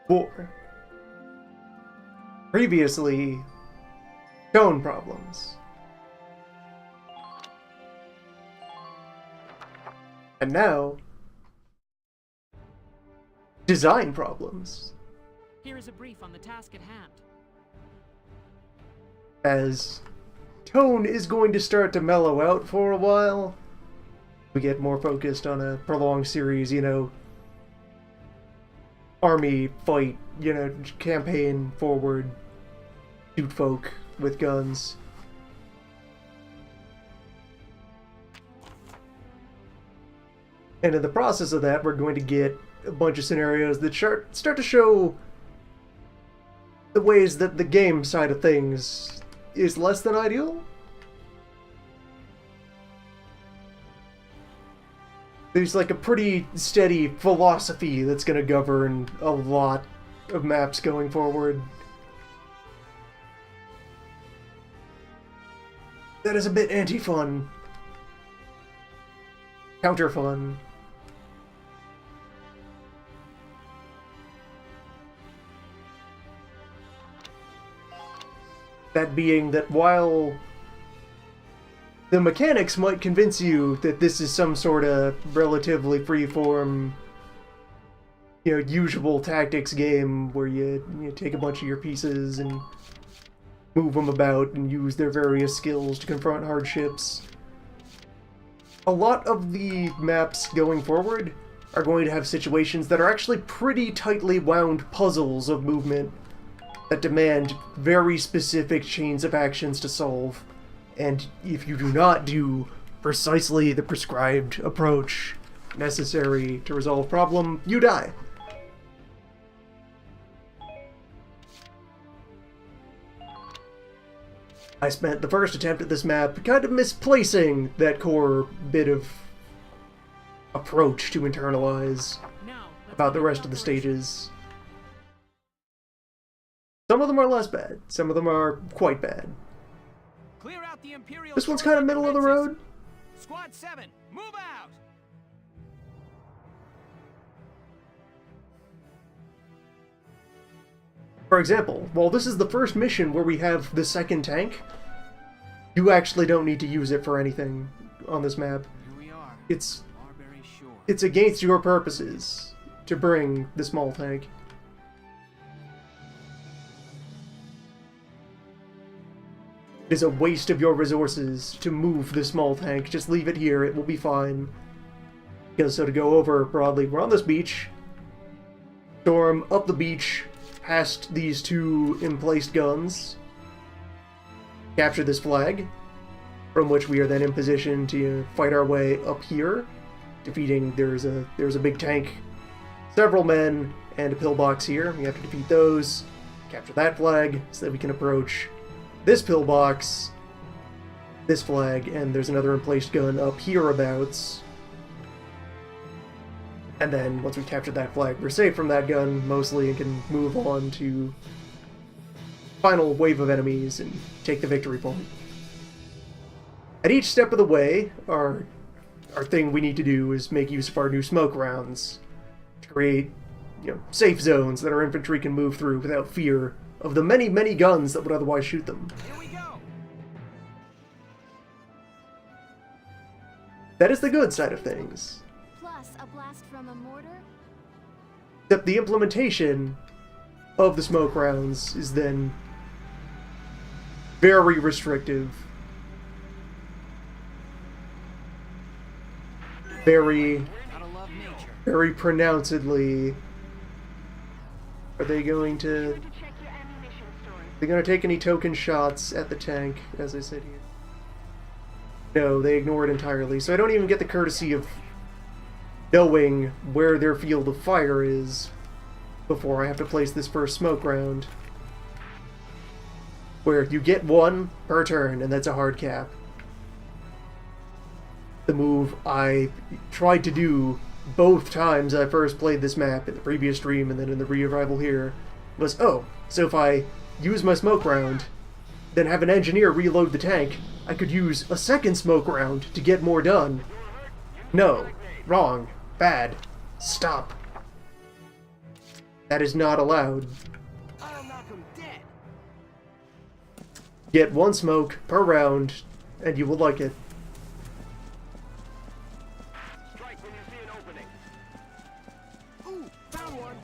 4. Previously, tone problems. And now, design problems. Here is a brief on the task at hand. As tone is going to start to mellow out for a while, we get more focused on a prolonged series, army fight, campaign forward, shoot folk with guns. And in the process of that, we're going to get a bunch of scenarios that start to show the ways that the game side of things is less than ideal. There's like a pretty steady philosophy that's going to govern a lot of maps going forward. That is a bit anti-fun. Counter-fun. That being that while the mechanics might convince you that this is some sort of relatively freeform, usual tactics game where you take a bunch of your pieces and move them about and use their various skills to confront hardships. A lot of the maps going forward are going to have situations that are actually pretty tightly wound puzzles of movement that demand very specific chains of actions to solve. And if you do not do precisely the prescribed approach necessary to resolve problem, you die. I spent the first attempt at this map kind of misplacing that core bit of approach to internalize about the rest of the stages. Some of them are less bad, some of them are quite bad. Clear out the Imperial. This one's kind of middle of the road. Squad 7, move out. For example, while this is the first mission where we have the second tank, you actually don't need to use it for anything on this map. Here we are. It's Marbury Shore. It's against your purposes to bring the small tank. It is a waste of your resources to move the small tank. Just leave it here, it will be fine. So to go over broadly, we're on this beach. Storm up the beach, past these two emplaced guns. Capture this flag, from which we are then in position to fight our way up here. Defeating, there's a big tank, several men, and a pillbox here. We have to defeat those. Capture that flag, so that we can approach this pillbox, this flag, and there's another emplaced gun up hereabouts. And then, once we captured that flag, we're safe from that gun, mostly, and can move on to final wave of enemies and take the victory point. At each step of the way, our thing we need to do is make use of our new smoke rounds to create, safe zones that our infantry can move through without fear of the many, many guns that would otherwise shoot them. Here we go. That is the good side of things. Plus a blast from a mortar. Except the implementation of the smoke rounds is then very restrictive. Very Gotta love nature. very pronouncedly. Are they going to... They're going to take any token shots at the tank, as I said here? No, they ignore it entirely, so I don't even get the courtesy of knowing where their field of fire is before I have to place this first smoke round. Where you get one per turn, and that's a hard cap. The move I tried to do both times I first played this map, in the previous stream and then in the re-arrival here, was, oh, so if I use my smoke round, then have an engineer reload the tank, I could use a second smoke round to get more done. No. Wrong. Bad. Stop. That is not allowed. I'll knock him dead. Get one smoke per round, and you will like it. Strike when you see an opening. Ooh, found one.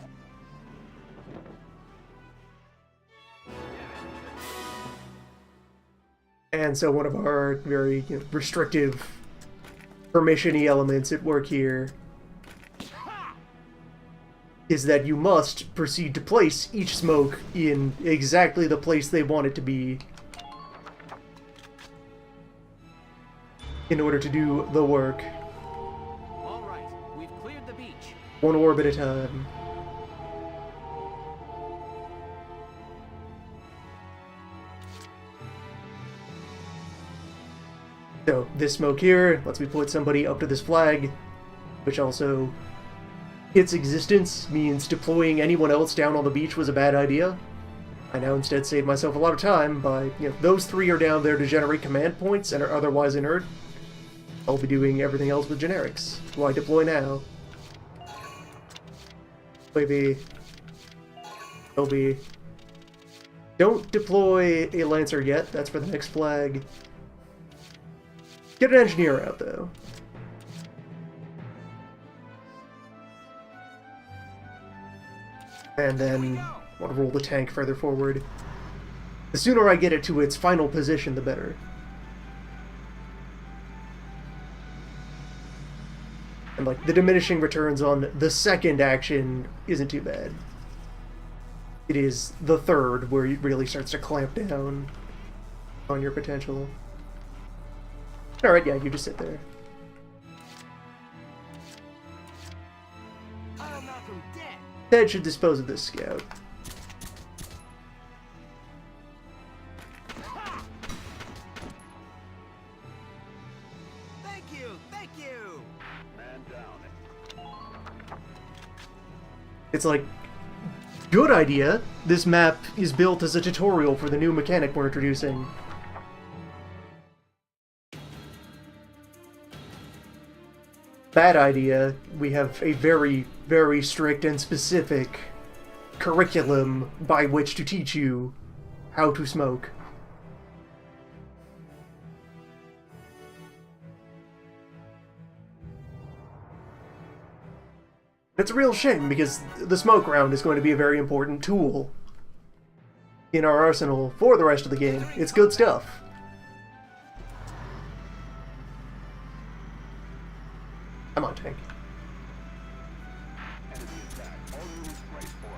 And so one of our very restrictive permission-y elements at work here is that you must proceed to place each smoke in exactly the place they want it to be in order to do the work. All right, we've cleared the beach. One orb at a time. So, this smoke here lets me put somebody up to this flag, which also, its existence means deploying anyone else down on the beach was a bad idea. I now instead save myself a lot of time by, those three are down there to generate command points and are otherwise inert. I'll be doing everything else with generics. Why deploy now? Maybe. Don't deploy a Lancer yet, that's for the next flag. Get an engineer out, though. And then I want to roll the tank further forward. The sooner I get it to its final position, the better. And, like, the diminishing returns on the second action isn't too bad. It is the third where it really starts to clamp down on your potential. Alright, yeah, you just sit there. I'll knock him dead. Ted should dispose of this scout. Thank you, thank you. Man down. It's like, good idea. This map is built as a tutorial for the new mechanic we're introducing. Bad idea. We have a very, very strict and specific curriculum by which to teach you how to smoke. It's a real shame because the smoke round is going to be a very important tool in our arsenal for the rest of the game. It's good stuff. Come on, tank. Enemy attack. All units brace for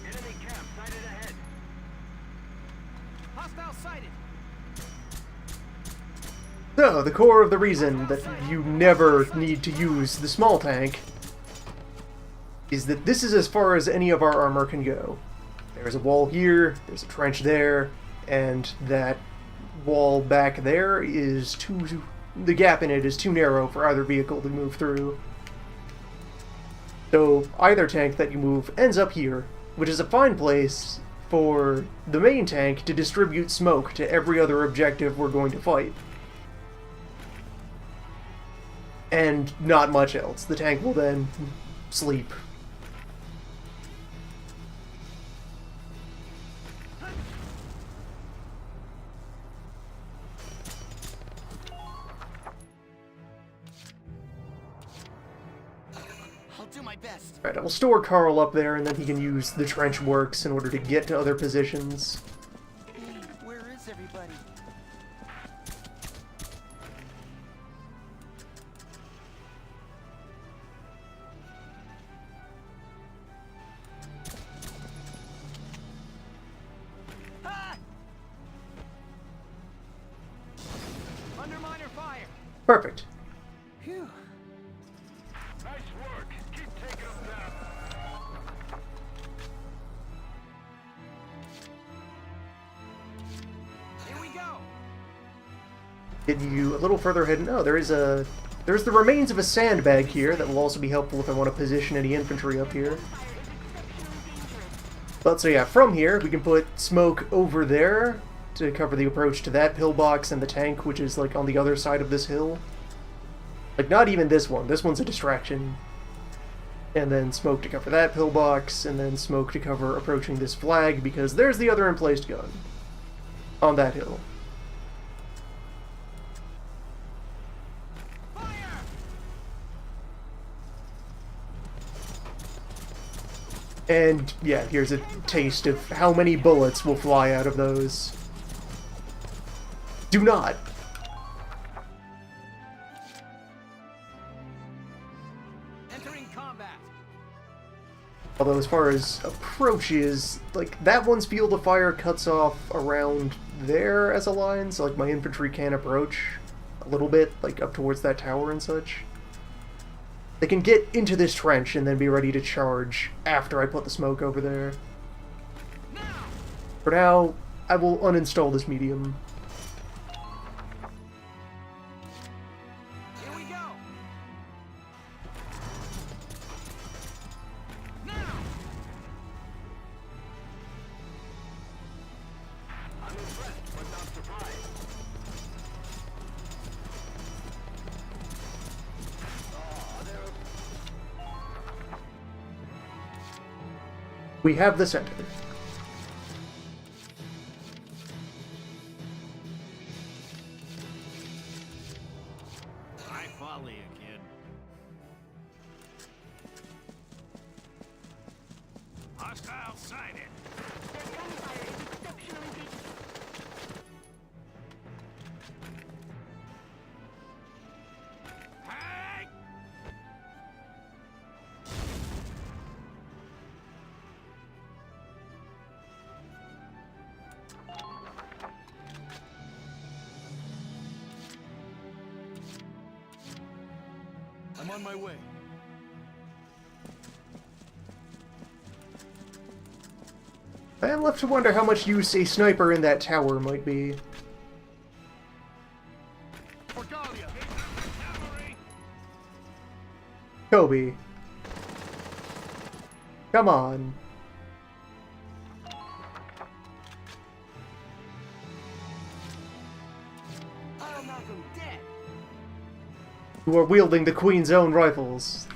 it. Enemy camp sighted ahead. Hostile sighted. So, the core of the reason that you never need to use the small tank is that this is as far as any of our armor can go. There's a wall here, there's a trench there, and that wall back there is the gap in it is too narrow for either vehicle to move through. So either tank that you move ends up here, which is a fine place for the main tank to distribute smoke to every other objective we're going to fight. And not much else. The tank will then sleep. I'll do my best. Right, I'll store Carl up there, and then he can use the trench works in order to get to other positions. Hey, where is everybody? Ah! Under minor fire. Perfect. Phew. Nice work. Keep taking them down. Here we go. Get you a little further ahead. No, there's the remains of a sandbag here that will also be helpful if I want to position any infantry up here. But so yeah, from here we can put smoke over there to cover the approach to that pillbox and the tank, which is like on the other side of this hill. Like not even this one. This one's a distraction. And then smoke to cover that pillbox, and then smoke to cover approaching this flag, because there's the other emplaced gun. On that hill. Fire! And, yeah, here's a taste of how many bullets will fly out of those. Do not! Entering combat. Although as far as approaches, like, that one's field of fire cuts off around there as a line, so like my infantry can approach a little bit, like up towards that tower and such. They can get into this trench and then be ready to charge after I put the smoke over there. Now! For now, I will uninstall this medium. Here we go! Now! I'm impressed, but not surprised. We have the center. I follow you, kid. Hostile sighted. Hey! I'm on my way. I am left to wonder how much use a sniper in that tower might be. Forgalia! Cavalry! Kobe. Come on. I'll knock him dead. You are wielding the Queen's own rifles.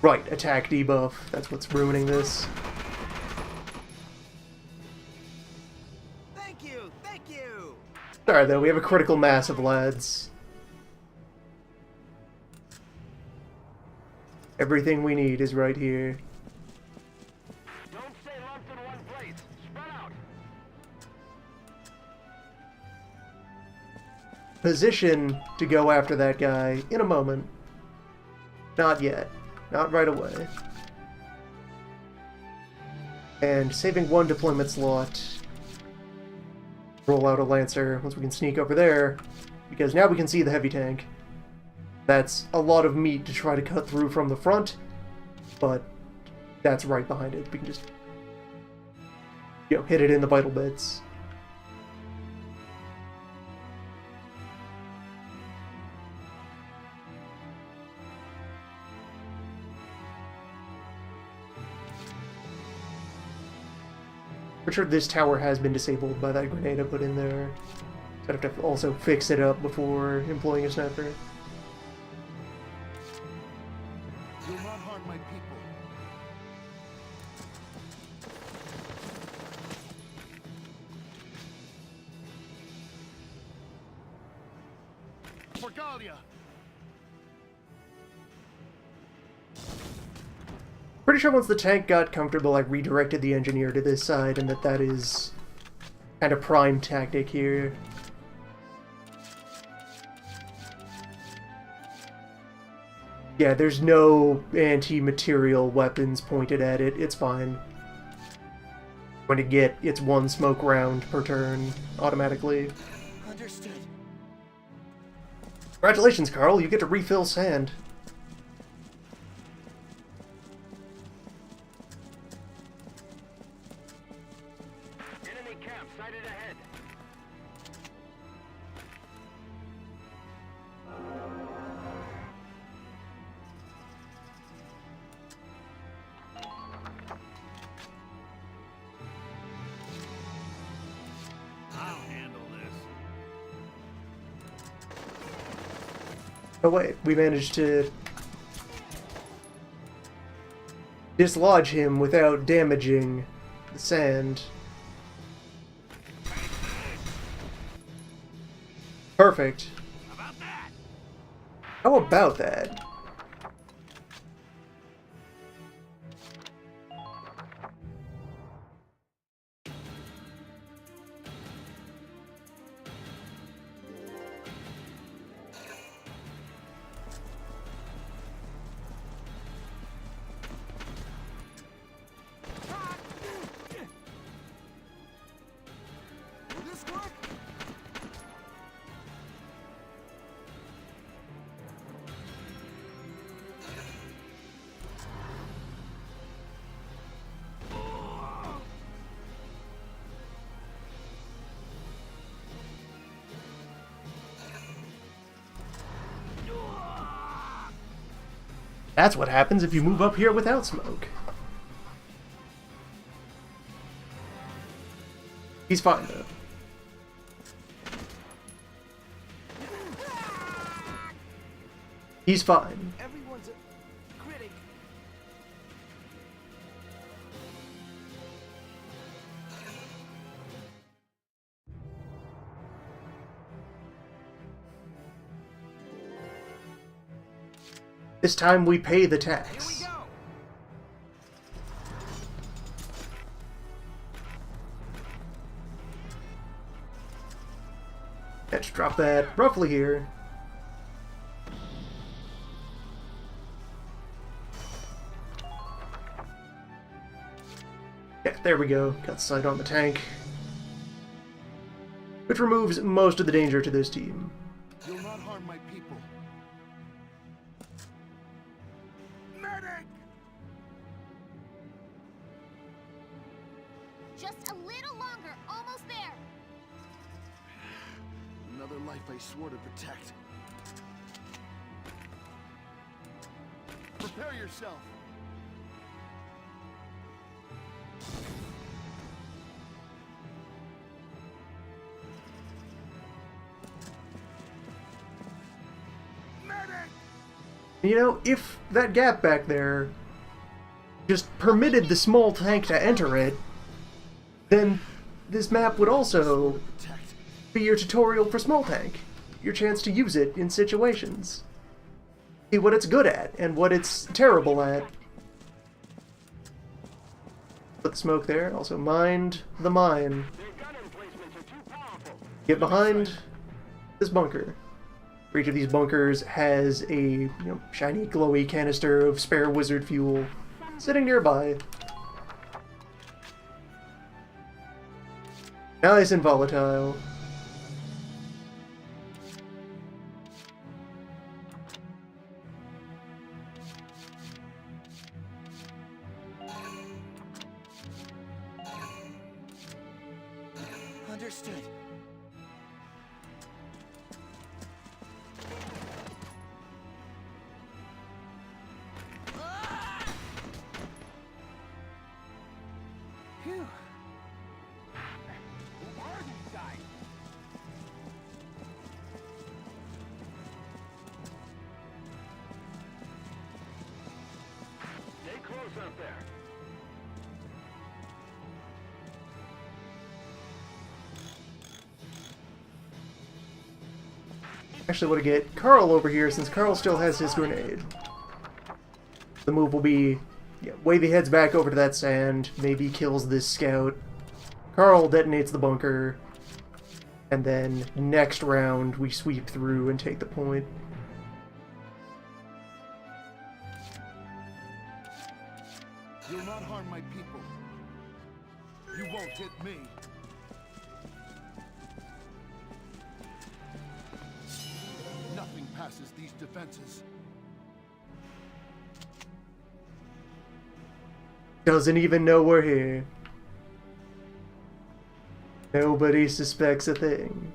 Right, attack debuff. That's what's ruining this. Thank you! Thank you! Alright though, we have a critical mass of lads. Everything we need is right here. Don't stay lumped in one place. Spread out. Position to go after that guy in a moment. Not yet. Not right away. And saving one deployment slot. Roll out a Lancer once we can sneak over there, because now we can see the heavy tank. That's a lot of meat to try to cut through from the front, but that's right behind it. We can just, you know, hit it in the vital bits. Pretty sure this tower has been disabled by that grenade I put in there. So I'd have to also fix it up before employing a sniper. You'll not harm my people. Forgalia! Pretty sure once the tank got comfortable, I redirected the engineer to this side, and that is kind of prime tactic here. Yeah, there's no anti-material weapons pointed at it. It's fine. Going to get its one smoke round per turn automatically. Understood. Congratulations, Carl. You get to refill sand. Enemy camp sighted ahead. I'll handle this. Oh wait, we managed to dislodge him without damaging the sand. Perfect. How about that? Will this work? That's what happens if you move up here without smoke. He's fine though. He's fine. Everyone's a critic. This time we pay the Here tax. we go. Let's drop that roughly here. Yeah, there we go. Got sight on the tank. Which removes most of the danger to this team. You'll not harm my people. Medic! Just a little longer, almost there. Another life I swore to protect. Prepare yourself. Medic! You know, if that gap back there just permitted the small tank to enter it, then this map would also Protect. be your tutorial for small tank. Your chance to use it in situations. See what it's good at and what it's terrible at. Put the smoke there. Also mind the mine. Their gun emplacements are too powerful. Get behind this bunker. For each of these bunkers has a shiny, glowy canister of spare wizard fuel sitting nearby. Nice and volatile. Understood. Phew. Who are these guys? Stay close up there. Actually, want to get Carl over here since Carl still has his grenade. The move will be, Wavy heads back over to that sand, maybe kills this scout. Carl detonates the bunker, and then next round we sweep through and take the point. You'll not harm my people. You won't hit me. Nothing passes these defenses. Doesn't even know we're here. Nobody suspects a thing.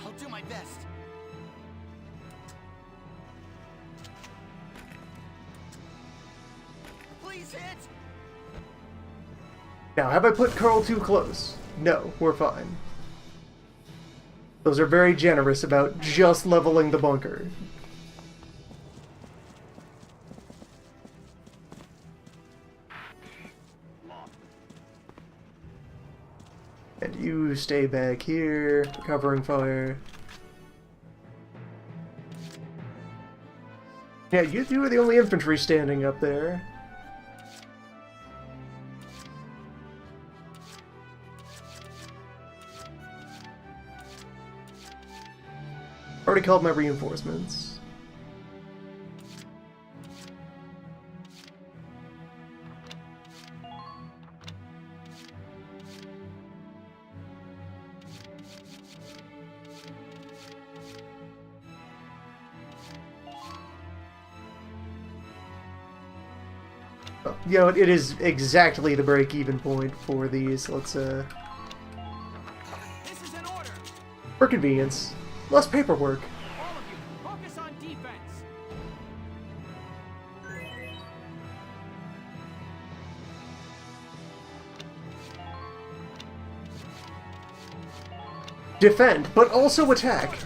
I'll do my best. Now, have I put Carl too close? No, we're fine. Those are very generous about just leveling the bunker. And you stay back here, covering fire. Yeah, you two are the only infantry standing up there. Already called my reinforcements. Oh, you know, it is exactly the break-even point for these. Let's, This is an order. for convenience. Less paperwork. All of you, focus on defense. Defend, but also attack.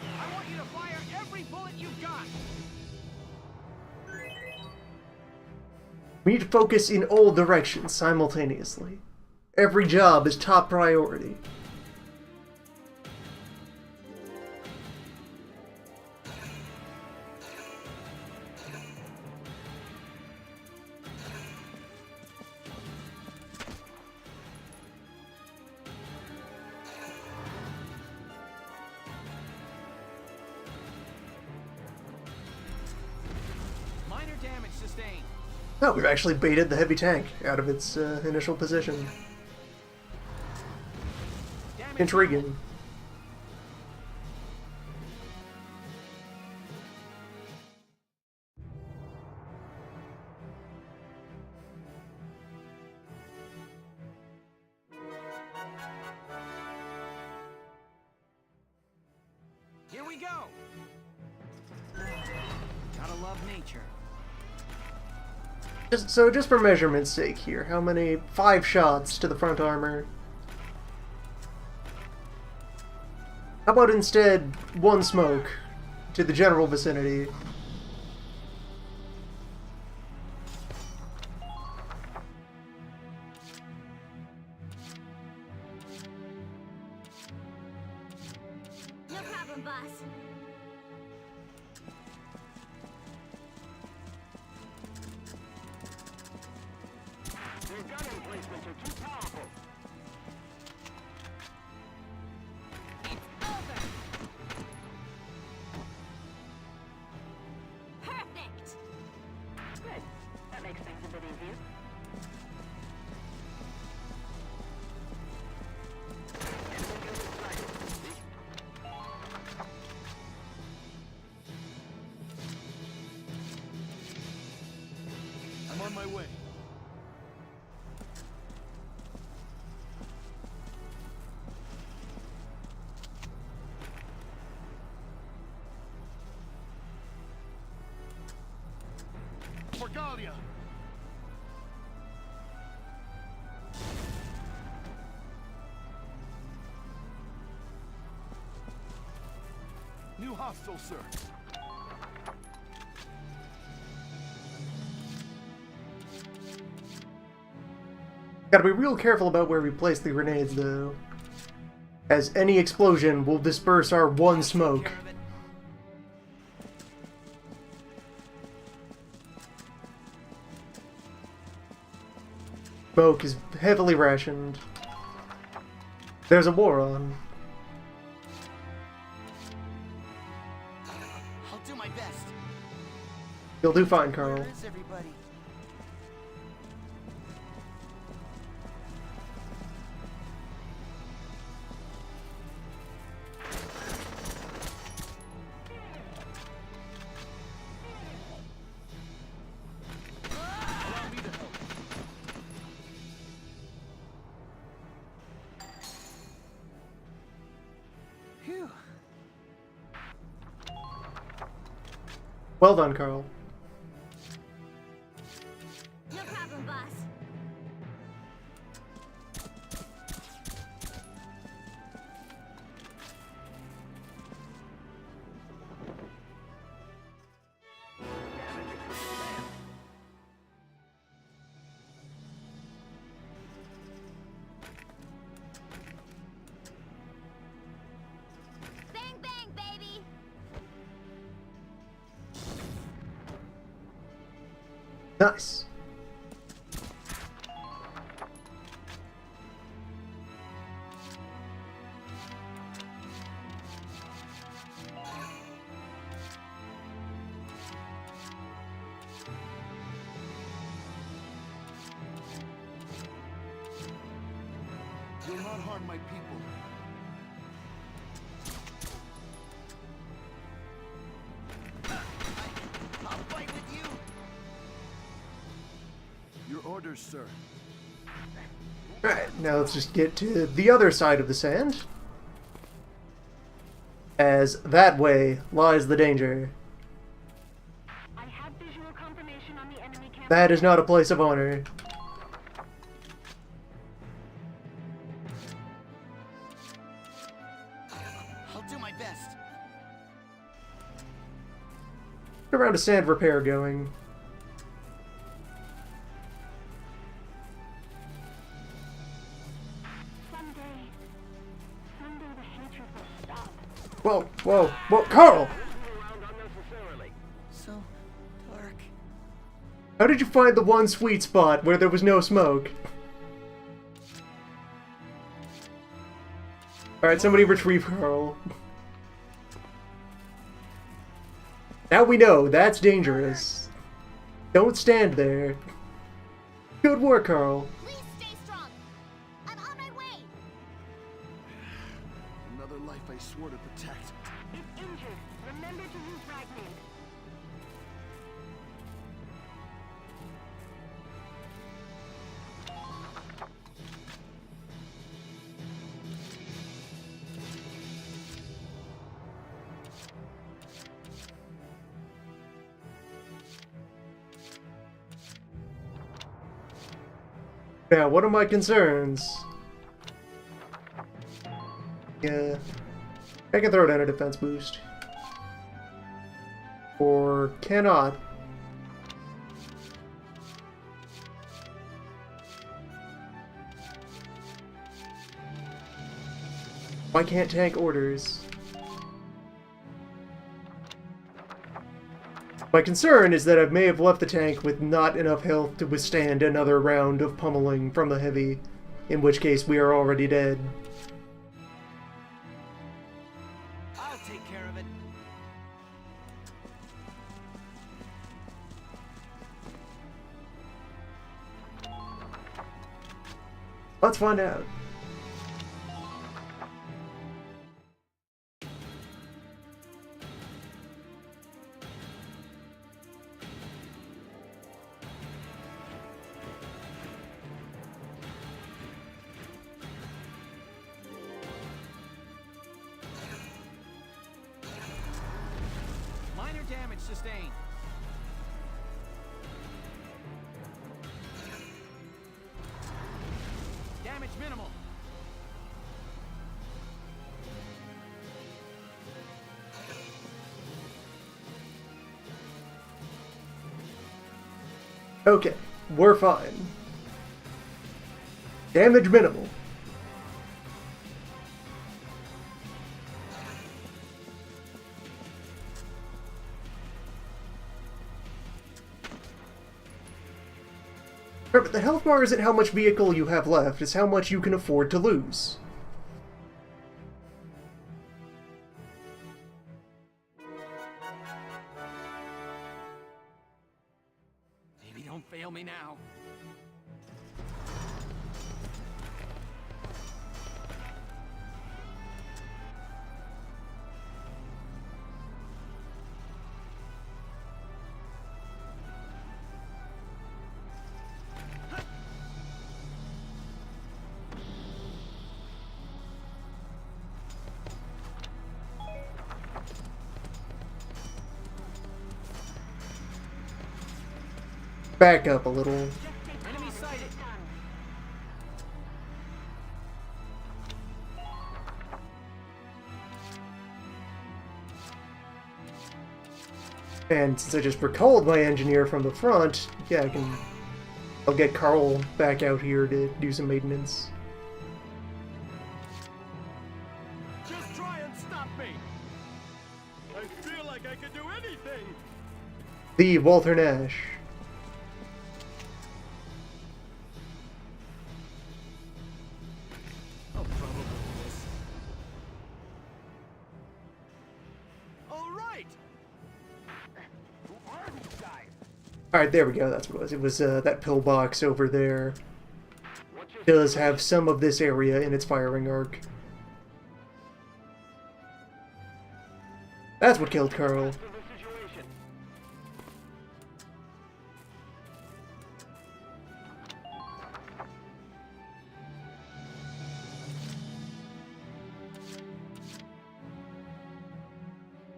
I want you to fire every bullet you've got. We need to focus in all directions simultaneously. Every job is top priority. Minor damage sustained. Oh, we've actually baited the heavy tank out of its initial position. Damage. Intriguing. Here we go. Gotta love nature. Just for measurement's sake here, how many? 5 shots to the front armor. How about instead 1 smoke to the general vicinity? No problem, boss. Your gun emplacements are too powerful. It's over. Perfect. Good. That makes things a bit easier. I'm on my way. For Galia! New hostile, sir. Gotta be real careful about where we place the grenades, though, as any explosion will disperse our 1 smoke. Care of it. Smoke is heavily rationed. There's a war on. I'll do my best. You'll do fine, Carl. Where is everybody? Allow me to help. Phew. Well done, Carl. No problem, boss. Nice. You'll not harm my people. I'll fight with you. Your orders, sir. Alright, now let's just get to the other side of the sand. As that way lies the danger. I have visual confirmation on the enemy camp. That is not a place of honor. I'll do my best. Around a sand repair going. Someday the hatred will stop. Whoa, whoa, whoa, Carl! Around unnecessarily. So dark. How did you find the one sweet spot where there was no smoke? Alright, somebody retrieve Carl. Now we know, that's dangerous. Don't stand there. Good work, Carl. Please stay strong. I'm on my way. Another life I swore to protect. If injured, remember to use Ragnar. Now, what are my concerns? Yeah. I can throw down a defense boost. Or cannot. Why can't tank orders? My concern is that I may have left the tank with not enough health to withstand another round of pummeling from the heavy, in which case we are already dead. I'll take care of it. Let's find out. Minor damage sustained. Damage minimal. Okay, we're fine. Damage minimal. But the health bar isn't how much vehicle you have left, it's how much you can afford to lose. Maybe don't fail me now. Back up a little. Enemy sighted. And since I just recalled my engineer from the front, yeah, I'll get Carl back out here to do some maintenance. Just try and stop me. I feel like I could do anything. The Walter Nash. Alright, there we go, that's what it was. It was that pillbox over there. Does have some of this area in its firing arc. That's what killed Carl.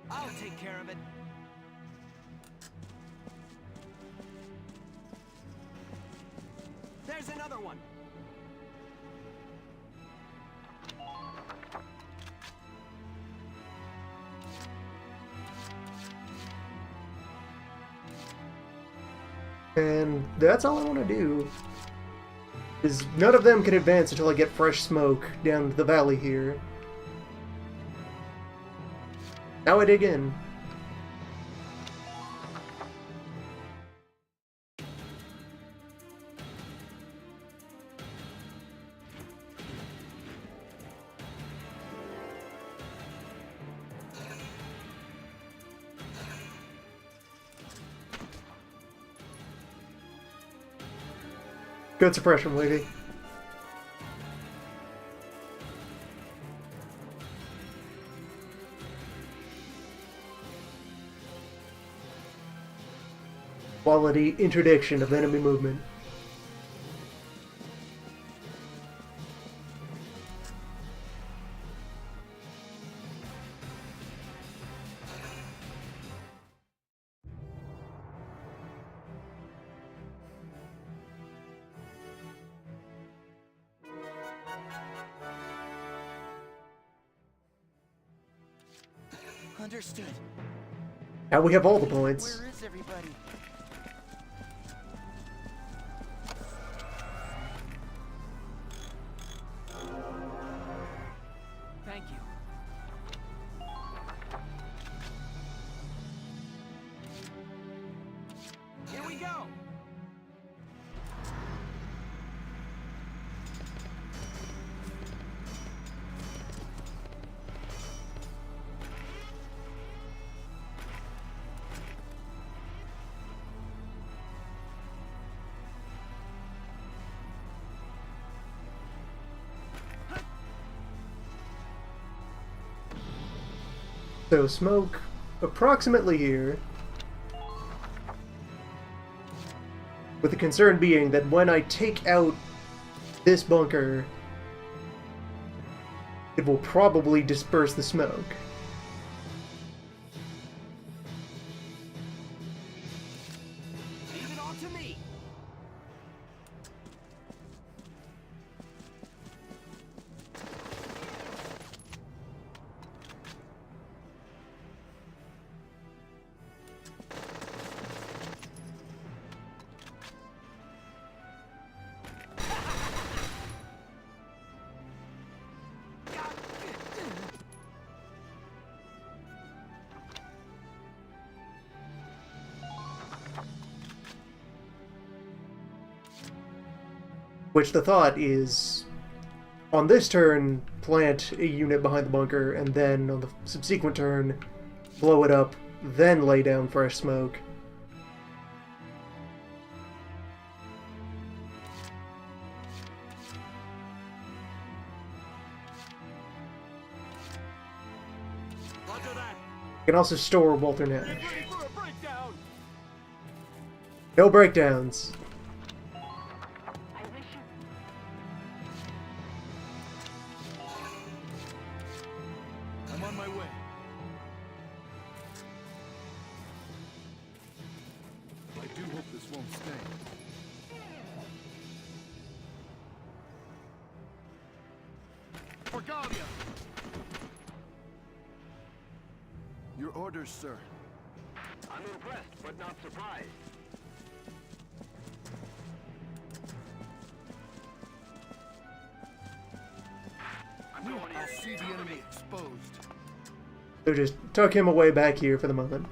I'll take care of it. There's another one. And that's all I want to do. Is none of them can advance until I get fresh smoke down the valley here. Now I dig in. Good suppression, lady. Quality interdiction of enemy movement. Understood. Now we have all the points. Where is everybody? Thank you. Here we go. So smoke approximately here. With the concern being that when I take out this bunker, it will probably disperse the smoke. Leave it all to me. Which the thought is, on this turn, plant a unit behind the bunker, and then on the subsequent turn, blow it up, then lay down fresh smoke. Roger that. You can also store Walter Nash. Ready for a breakdown. No breakdowns. I wish you... I'm on my way. I do hope this won't stay. For Galia! Your orders, sir. I'm impressed, but not surprised. I'm going in. I'll see the enemy exposed. So just tuck him away back here for the moment.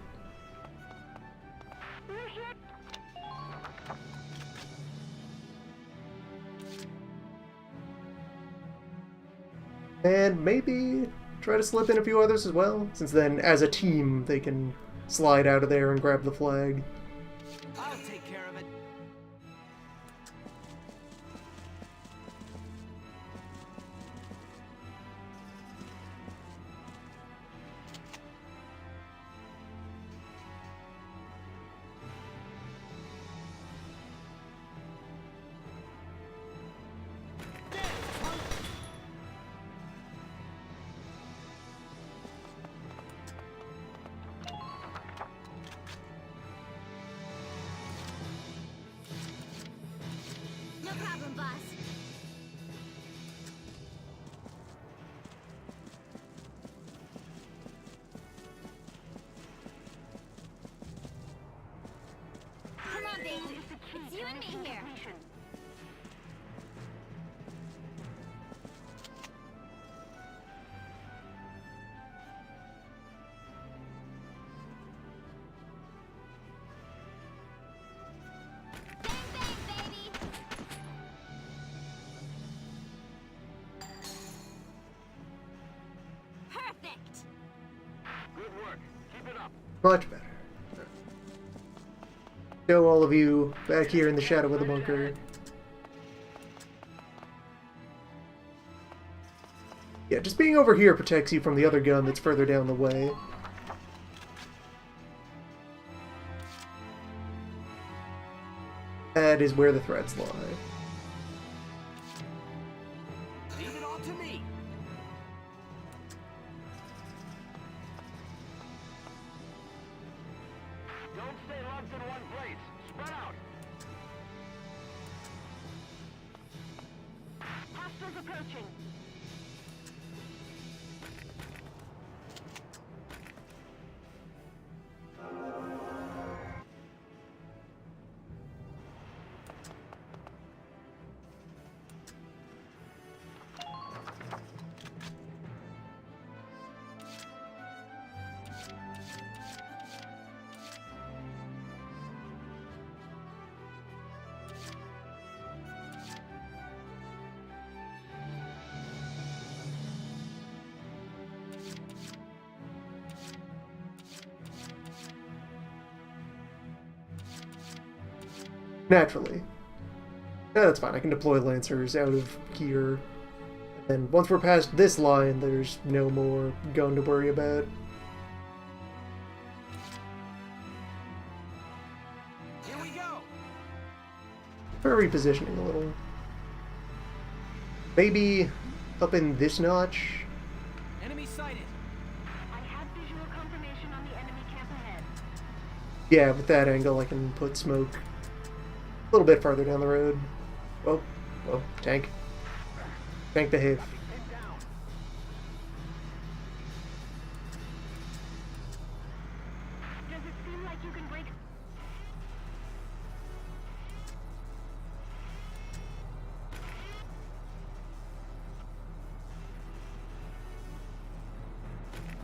And maybe try to slip in a few others as well, since then, as a team, they can slide out of there and grab the flag. I'll take problem, boss. Come on, baby. It's you and me here. Bang, bang, baby. Perfect. Good work. Keep it up. Much better. Show all of you back here in the shadow of the bunker. Yeah, just being over here protects you from the other gun that's further down the way. That is where the threats lie. Leave it all to me. Don't stay locked in one place. Spread out. Hostiles approaching. Naturally. Yeah, that's fine. I can deploy Lancers out of here. And once we're past this line, there's no more gun to worry about. Here we go. We're repositioning a little. Maybe up in this notch? Enemy sighted. I have visual confirmation on the enemy camp ahead. Yeah, with that angle I can put smoke a little bit farther down the road. Whoa, whoa, tank. Tank behave. Pinned down. Does it seem like you can break?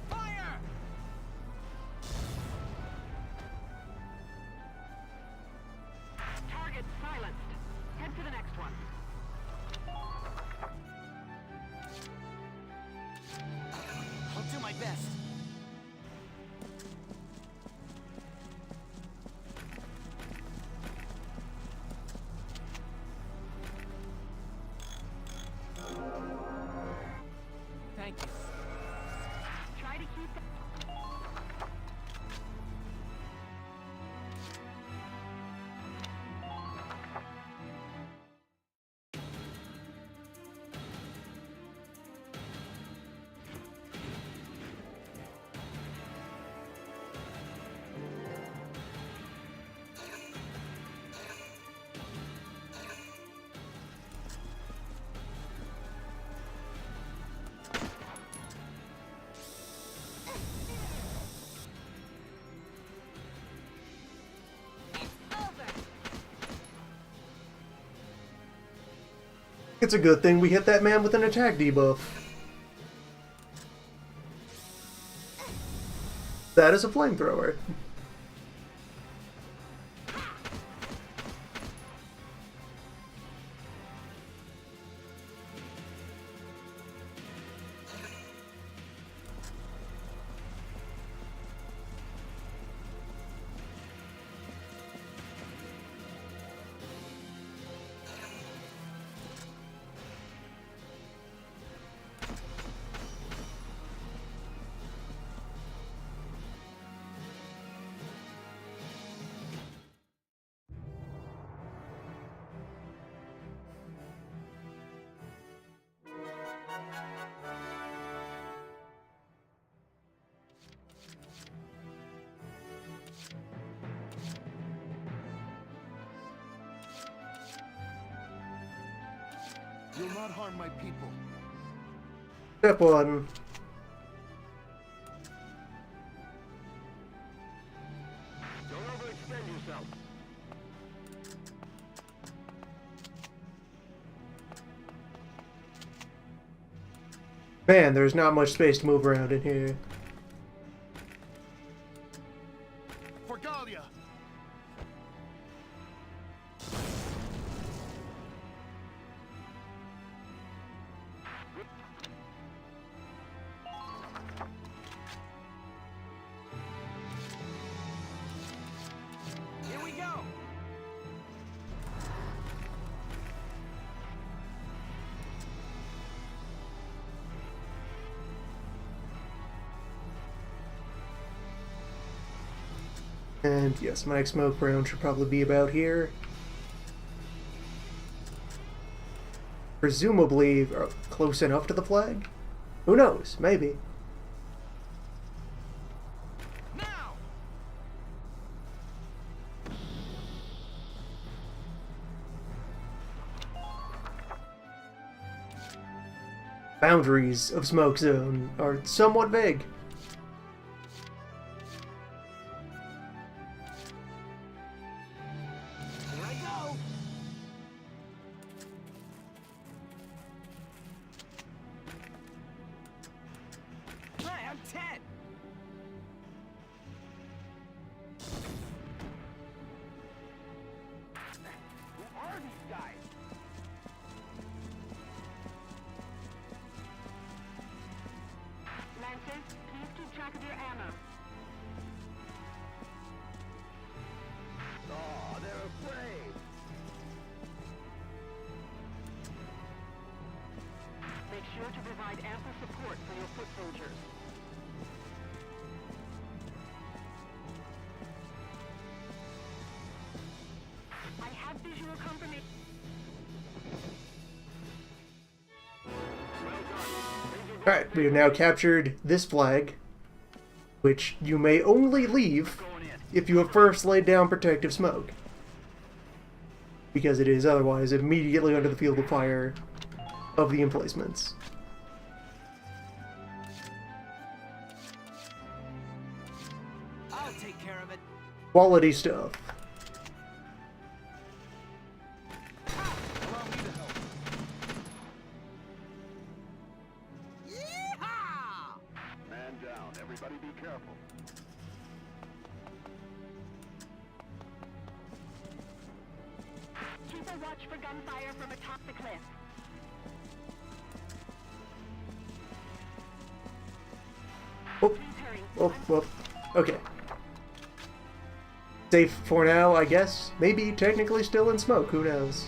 Fire! Target silenced. Head to the next one. I'll do my best. Thank you. Try to keep the... Over. It's a good thing we hit that man with an attack debuff. That is a flamethrower. You'll not harm my people. Step 1. Don't overextend yourself. Man, there's not much space to move around in here. For Galia! Here we go. And yes, my next smoke round should probably be about here. Presumably close enough to the flag? Who knows? Maybe. Now. Boundaries of smoke zone are somewhat vague. Here I go. Hey, I'm 10. Who are these guys? Lancers, please keep track of your ammo. Oh, they're afraid. Make sure to provide ample support for your foot soldiers. I have visual confirmation. Alright, we have now captured this flag, which you may only leave Going in. if you have first laid down protective smoke, because it is otherwise immediately under the field of fire of the emplacements. I'll take care of it. Quality stuff. Allow me to help. Yeehaw! Man down. Everybody be careful. Keep a watch for gunfire from atop the cliff. Oh, Please hurry. oh. Okay. Safe for now, I guess. Maybe technically still in smoke, who knows?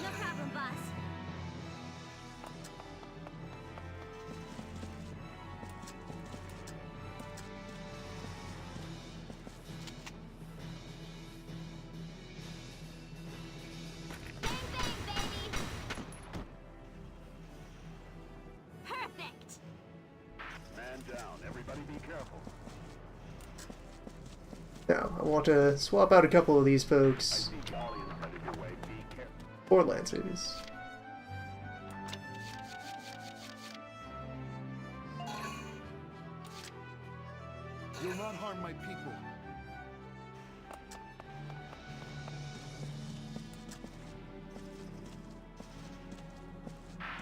No problem, boss. Bang, bang, baby. Perfect. Man down. Everybody be careful. Now, I want to swap out a couple of these I folks see Galia's headed your way. Be careful. for Lancers. You'll not harm my people.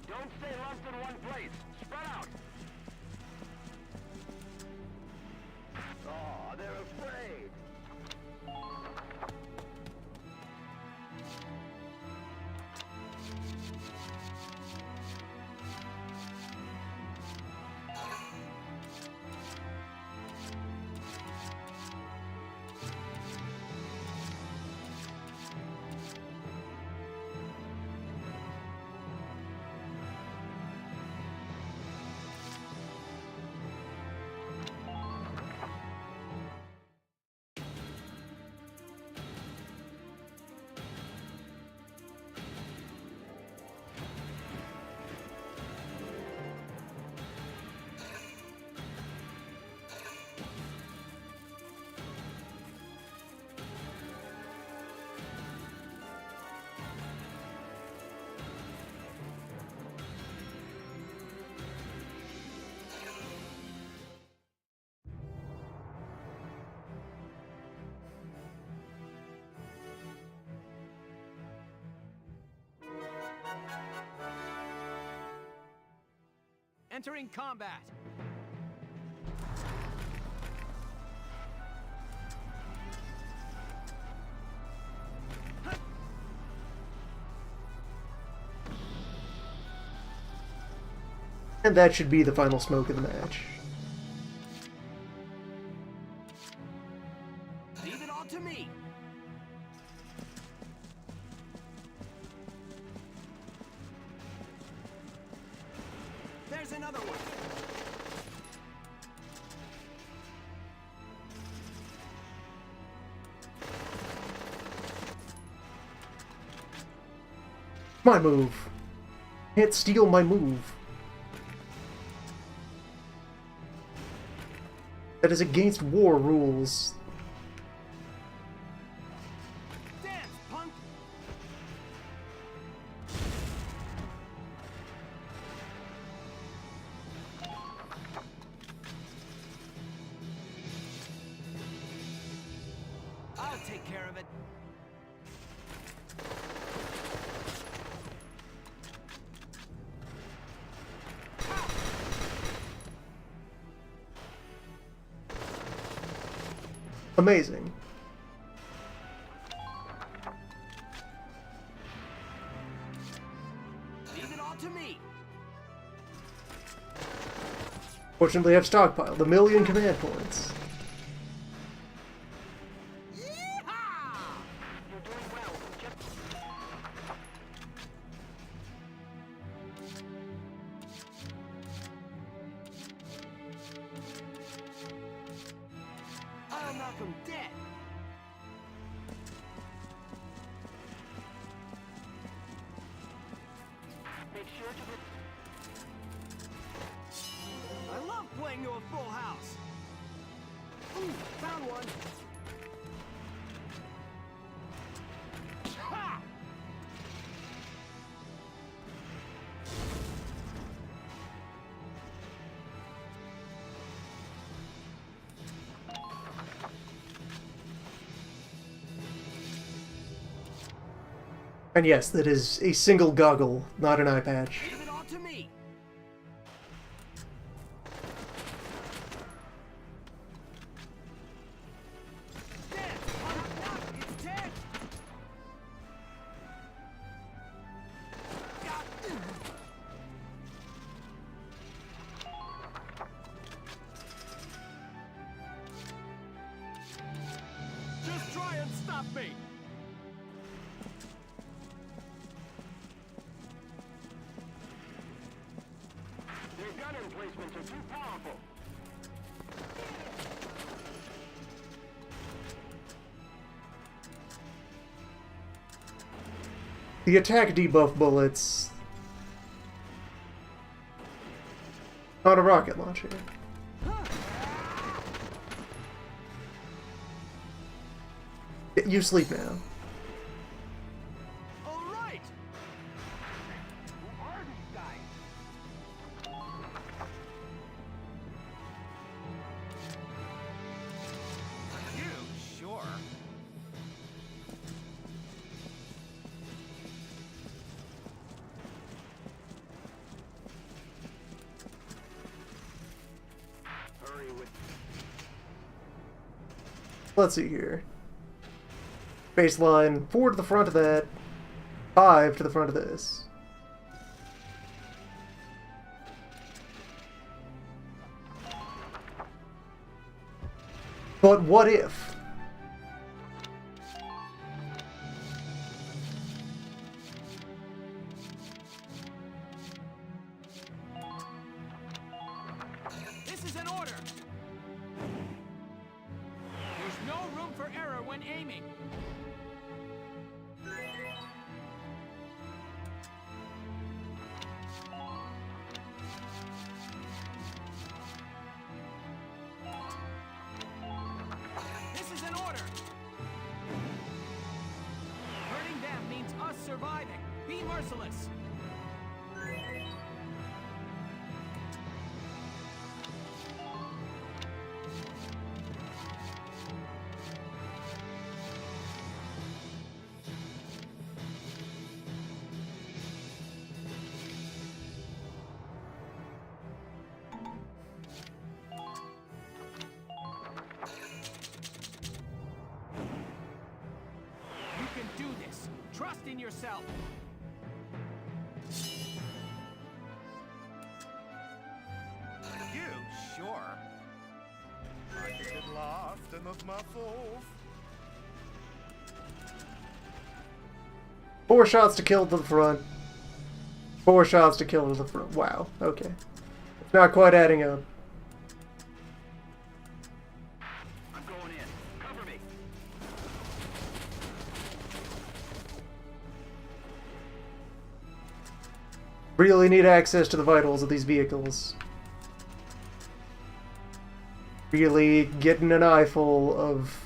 Don't stay lumped in one place. Spread out. Oh, they're afraid. Entering combat. And that should be the final smoke of the match. Leave it all to me. There's another one. My move. Can't steal my move. That is against war rules. Dance, punk. I'll take care of it. Amazing. Leave it all to me. Fortunately, I've stockpiled 1,000,000 command points. Yeehaw! You're doing well. Just I'll knock him dead. make sure to... I love playing to a full house. Ooh, found one. Ha! And yes, that is a single goggle, not an eye patch. Leave it all to me. Dance, punk. Knock, it's dead. Got Just try and stop me. Their gun emplacements are too powerful. The attack debuff bullets. Not a rocket launcher. You sleep now. All right. Who are these guys? You sure? Hurry with... Let's see here. Baseline 4 to the front of that, 5 to the front of this. But what if? This is an order. There's no room for error when aiming. This is an order. Hurting them means us surviving. Be merciless. do this. Trust in yourself. You? Sure. I can get lost in those muscles. 4 shots to kill to the front. 4 shots to kill to the front. Wow, okay. It's not quite adding up. I'm going in. Cover me. Really need access to the vitals of these vehicles. Really getting an eyeful of...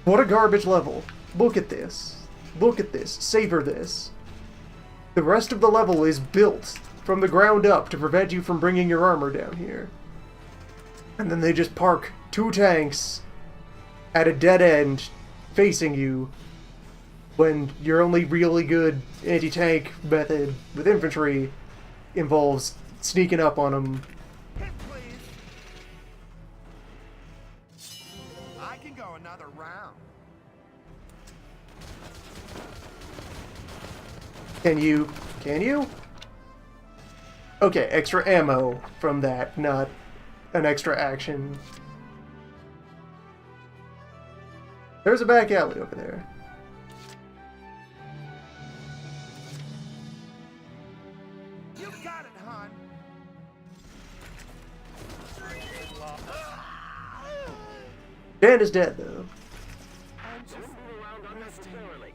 What a garbage level. Look at this. Look at this. Savor this. The rest of the level is built from the ground up to prevent you from bringing your armor down here. And then they just park 2 tanks at a dead end facing you when your only really good anti-tank method with infantry involves sneaking up on them. Hit, please. I can go another round. Can you? Can you? Okay, extra ammo from that, not an extra action. There's a back alley over there. You got it, hon. Dan is dead, though. I'm just Don't move around unnecessarily.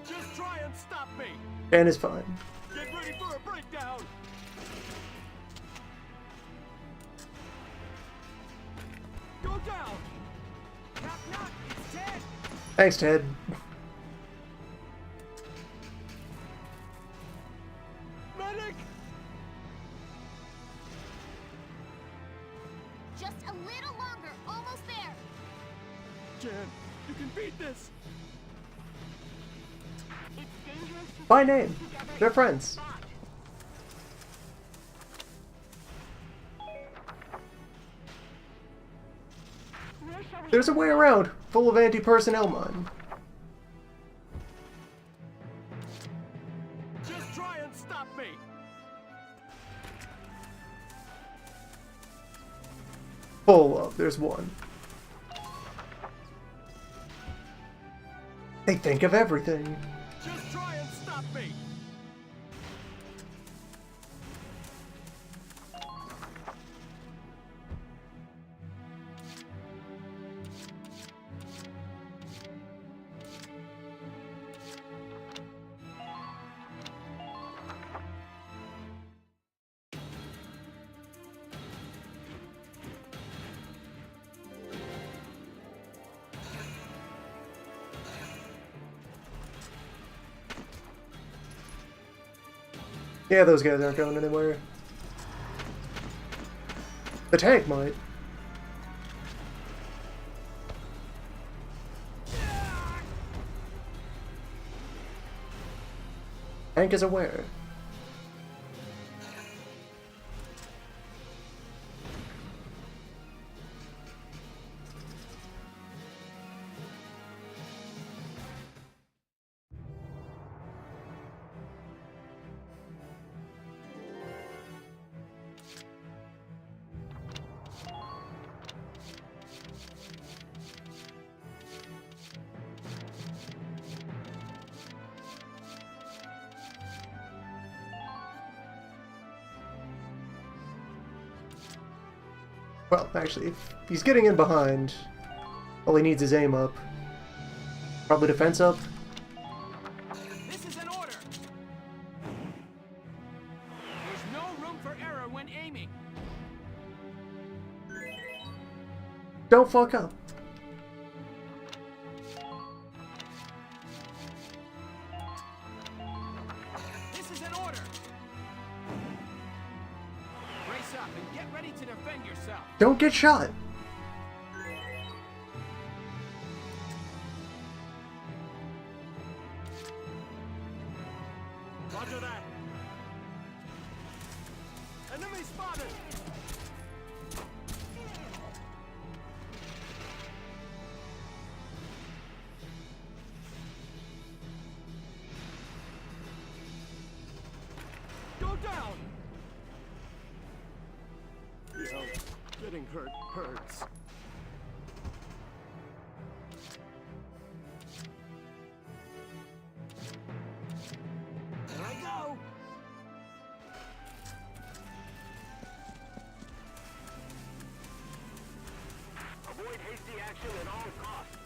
Just try and stop me. Dan is fine. Get ready for a breakdown. Go down. Knock, knock. It's Ted. Thanks, Ted. Medic. Just a little longer. Almost there. Jen, you can beat this. It's dangerous to By name. They're friends. Where shall we There's a way around, full of anti-personnel mine. just try and stop me. Full of. There's one. They think of everything. Just try and stop me. Yeah, those guys aren't going anywhere. The tank might. Tank is aware. Well, actually, if he's getting in behind, all he needs is aim up. Probably defense up. This is an order. There's no room for error when aiming. Don't fuck up. This is an order. Brace up and get ready to defend yourself. Don't get shot. Roger that. Enemy spotted. Getting hurt hurts. There I go! Avoid hasty action at all costs.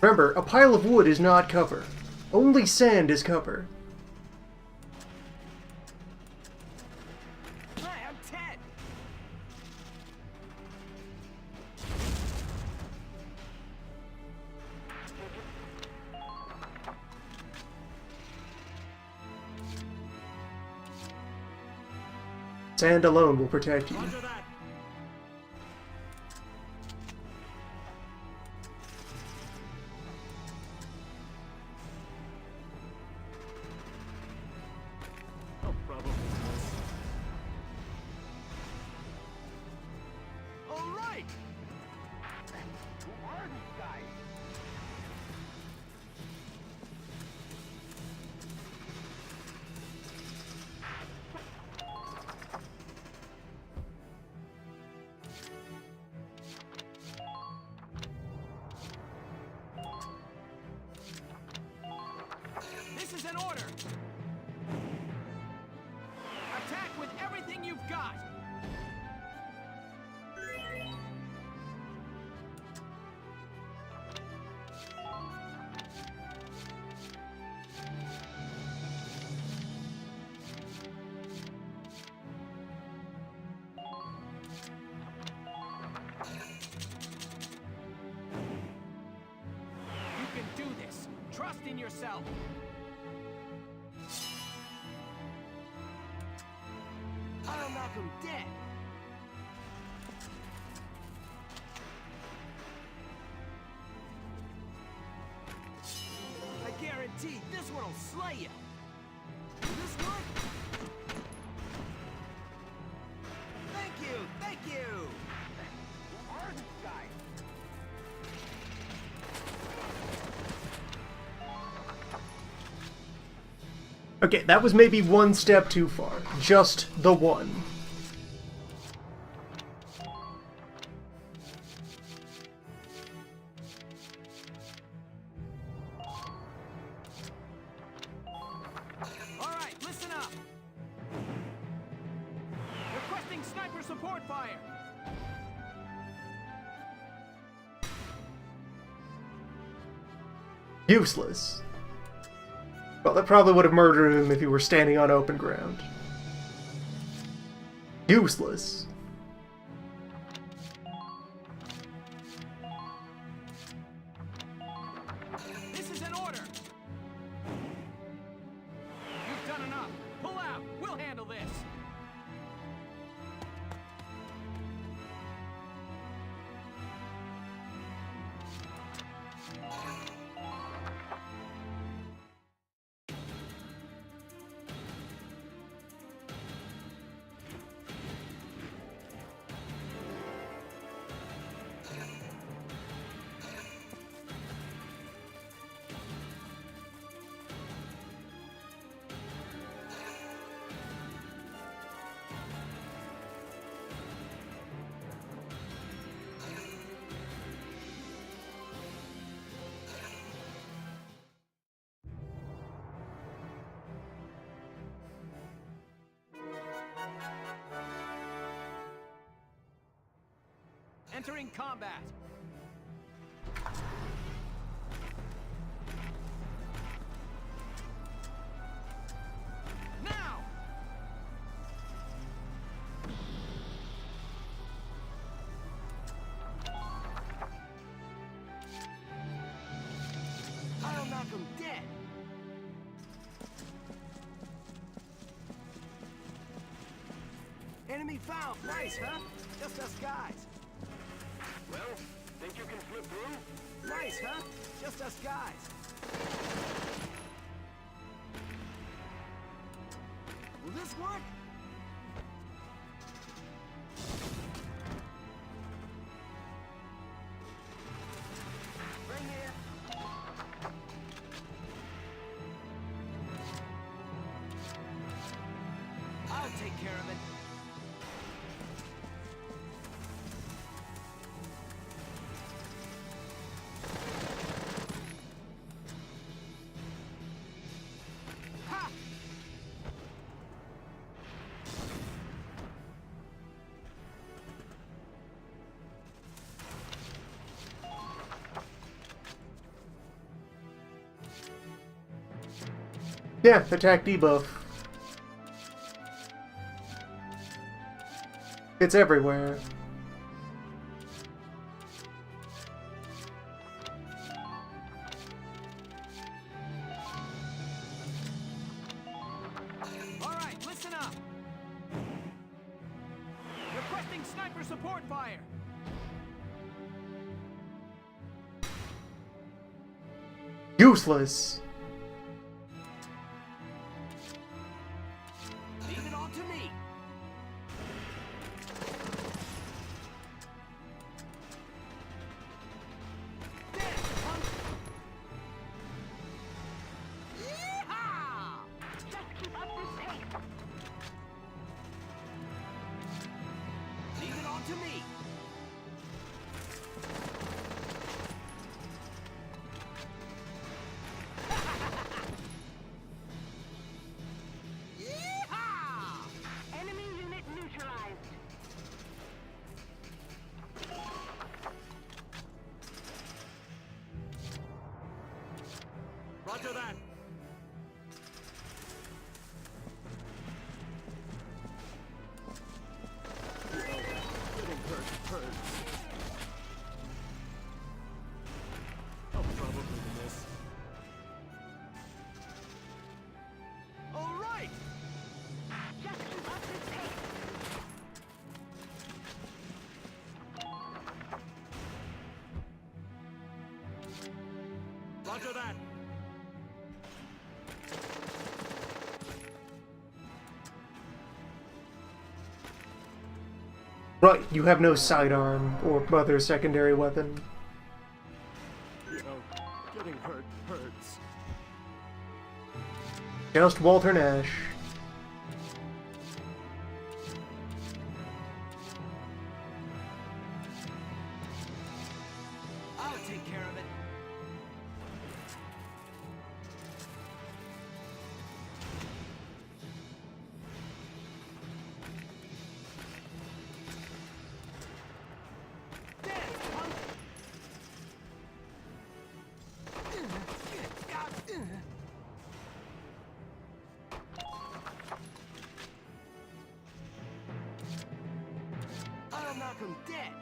Remember, a pile of wood is not cover. Only sand is cover. Hi, I'm Ted! Sand alone will protect you. Roger that! Oh, probably this. All right! Who are these guys? This is an order! Attack with everything you've got! You can do this! Trust in yourself! I'll knock him dead! I guarantee this one'll slay you! This one? Thank you! Thank you! Who are these guys? Okay, that was maybe one step too far. Just the one. All right, listen up! Requesting sniper support fire! Useless. Well, that probably would have murdered him if he were standing on open ground. Useless. This is an order! You've done enough! Pull out! We'll handle this! Entering combat. Now! I'll knock him dead. Enemy found. Nice, huh? Just us guys. Well, think you can slip through? Nice, huh? Just us guys. Will this work? Bring it. I'll take care of it. Yeah, attack debuff. It's everywhere. Alright, listen up! Requesting sniper support fire! Useless. Leave it all to me! Just keep up this pace. Leave it all to me! Enemy unit neutralized. Roger that! Getting hurts. I'll probably miss. All right! Just keep up this pace. Roger that! Right, you have no sidearm or other secondary weapon. You know, getting hurts. Just Walter Nash. I'll take care of it. I'll knock him dead.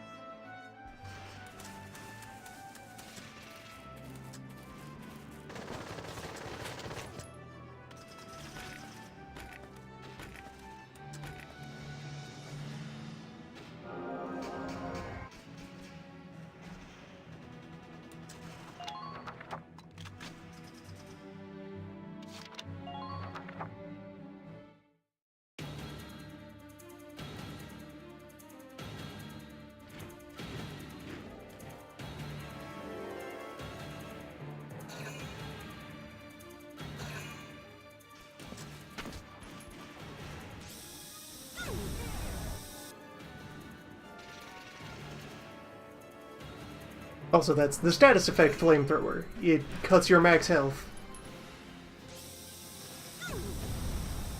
Also, that's the status effect flamethrower. It cuts your max health.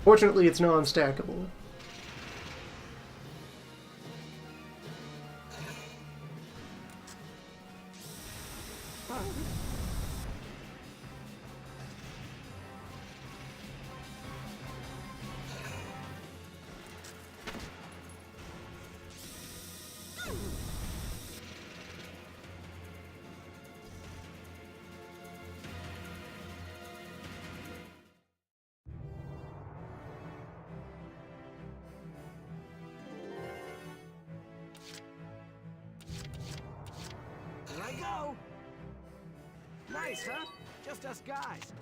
Fortunately, it's non-stackable. Here I go. Nice, huh? Just us guys.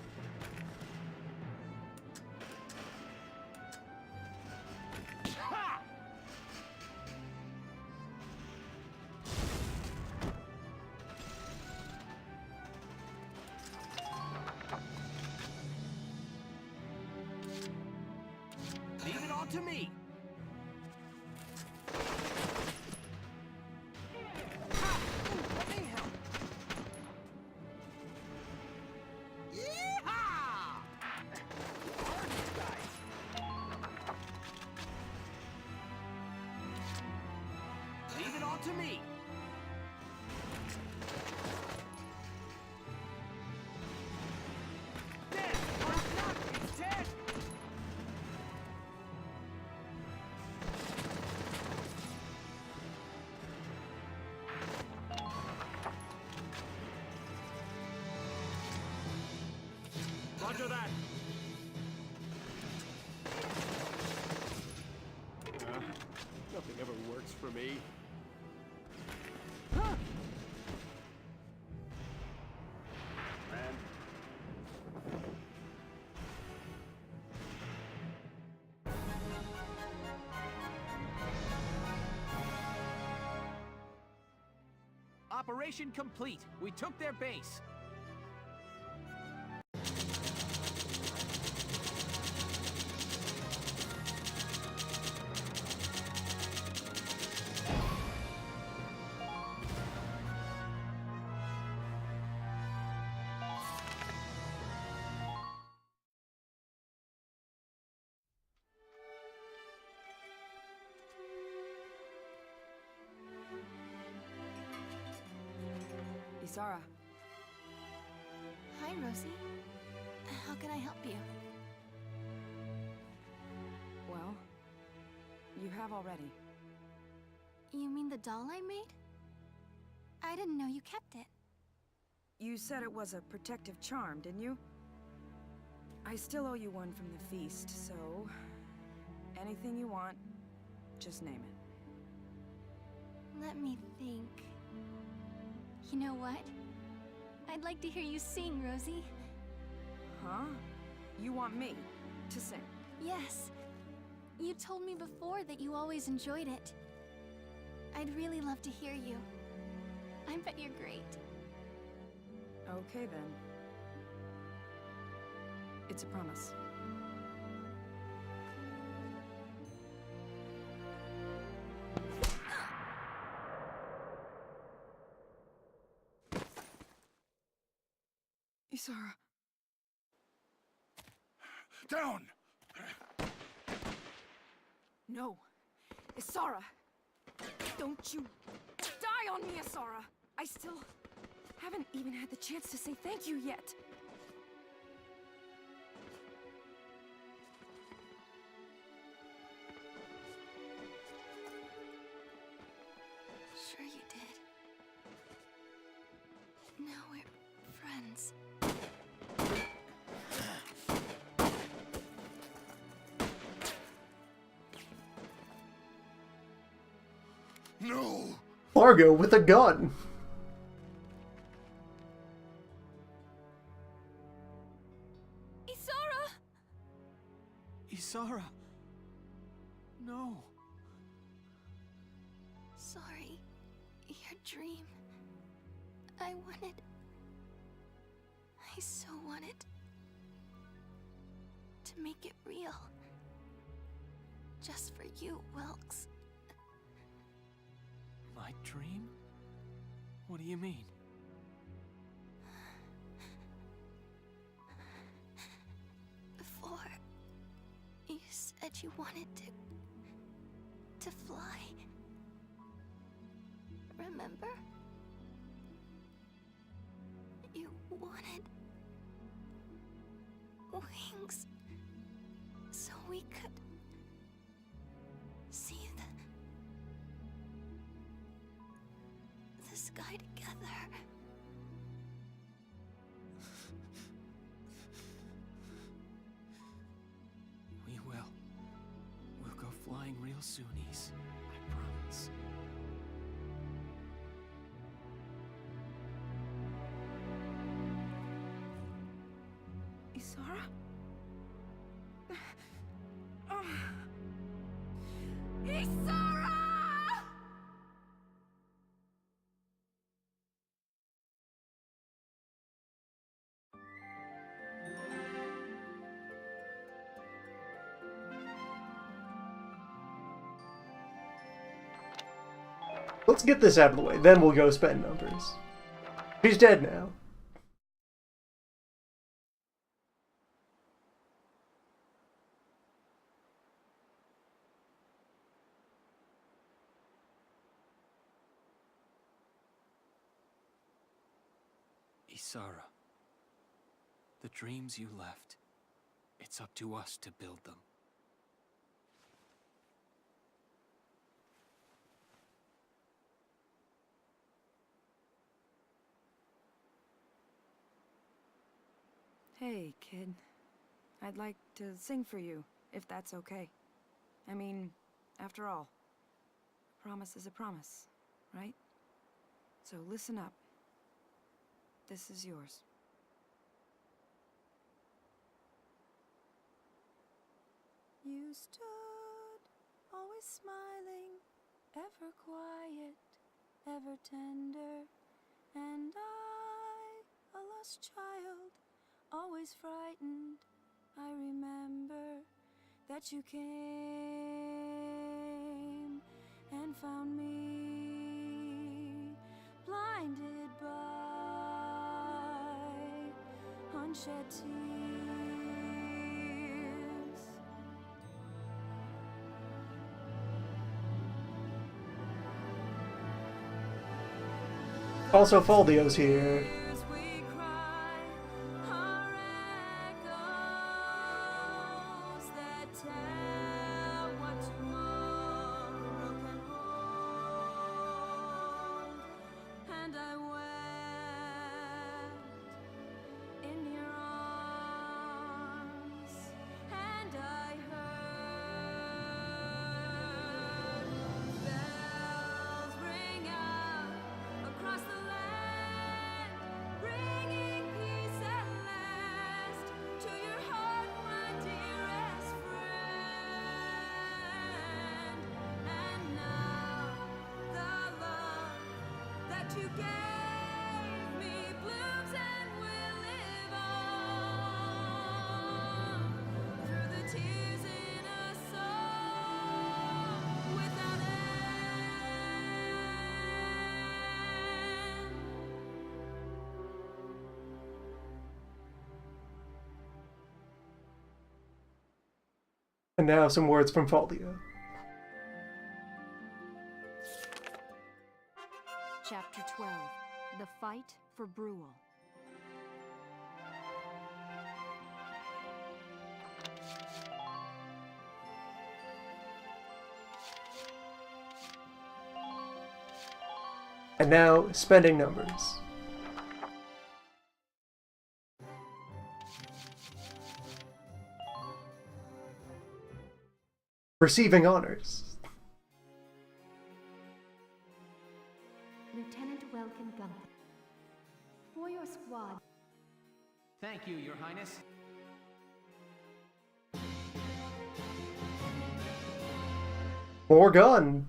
Ha! Leave it all to me. Ha! Ooh, let me help. Yeehaw! Who are these guys? Leave it all to me. There! Knock, knock, it's Roger that. Nothing ever works for me. Man. Operation complete. We took their base. Isara, Hi, Rosie. How can I help you? well, you have already. You mean the doll I made? I didn't know you kept it. You said it was a protective charm, didn't you? I still owe you one from the feast, so... anything you want, just name it. Let me think. You know what? I'd like to hear you sing, Rosie. Huh? You want me to sing? Yes. You told me before that you always enjoyed it. I'd really love to hear you. I bet you're great. Okay, then. It's a promise. Isara. Down! No. Isara! Don't you die on me, Isara! I still haven't even had the chance to say thank you yet. Sure you did. Now we're friends. No! Largo with a gun. Isara! Isara. No. Sorry. Your dream. I so wanted to make it real. Just for you, Wilkes. My dream? What do you mean? Before, you said you wanted to fly. Remember? You wanted wings so we could see the sky together. We will. We'll go flying real soon, Ys. I promise. Isara? Isara! Let's get this out of the way, then we'll go spend numbers. She's dead now. Isara. The dreams you left. It's up to us to build them. Hey, kid. I'd like to sing for you, if that's okay. I mean, after all, a promise is a promise, right? So listen up. This is yours. You stood, always smiling, ever quiet, ever tender, and I, a lost child, always frightened. I remember that you came and found me, blinded by unshed tears. Also, Faldio's here. Tears we cry are echoes that tell what tomorrow can hold. And I wept in your arms, and I heard bells ring out across the land, bringing peace at last to your heart, my dearest friend. And now the love that you gave me blooms and will live on through the tears in a song without end. And now some words from Faldio. Chapter 12. The Fight for Bruhl. And now, spending numbers. Receiving honors. Lieutenant Welkin Gunther. For your squad, Thank you, Your Highness. More gun.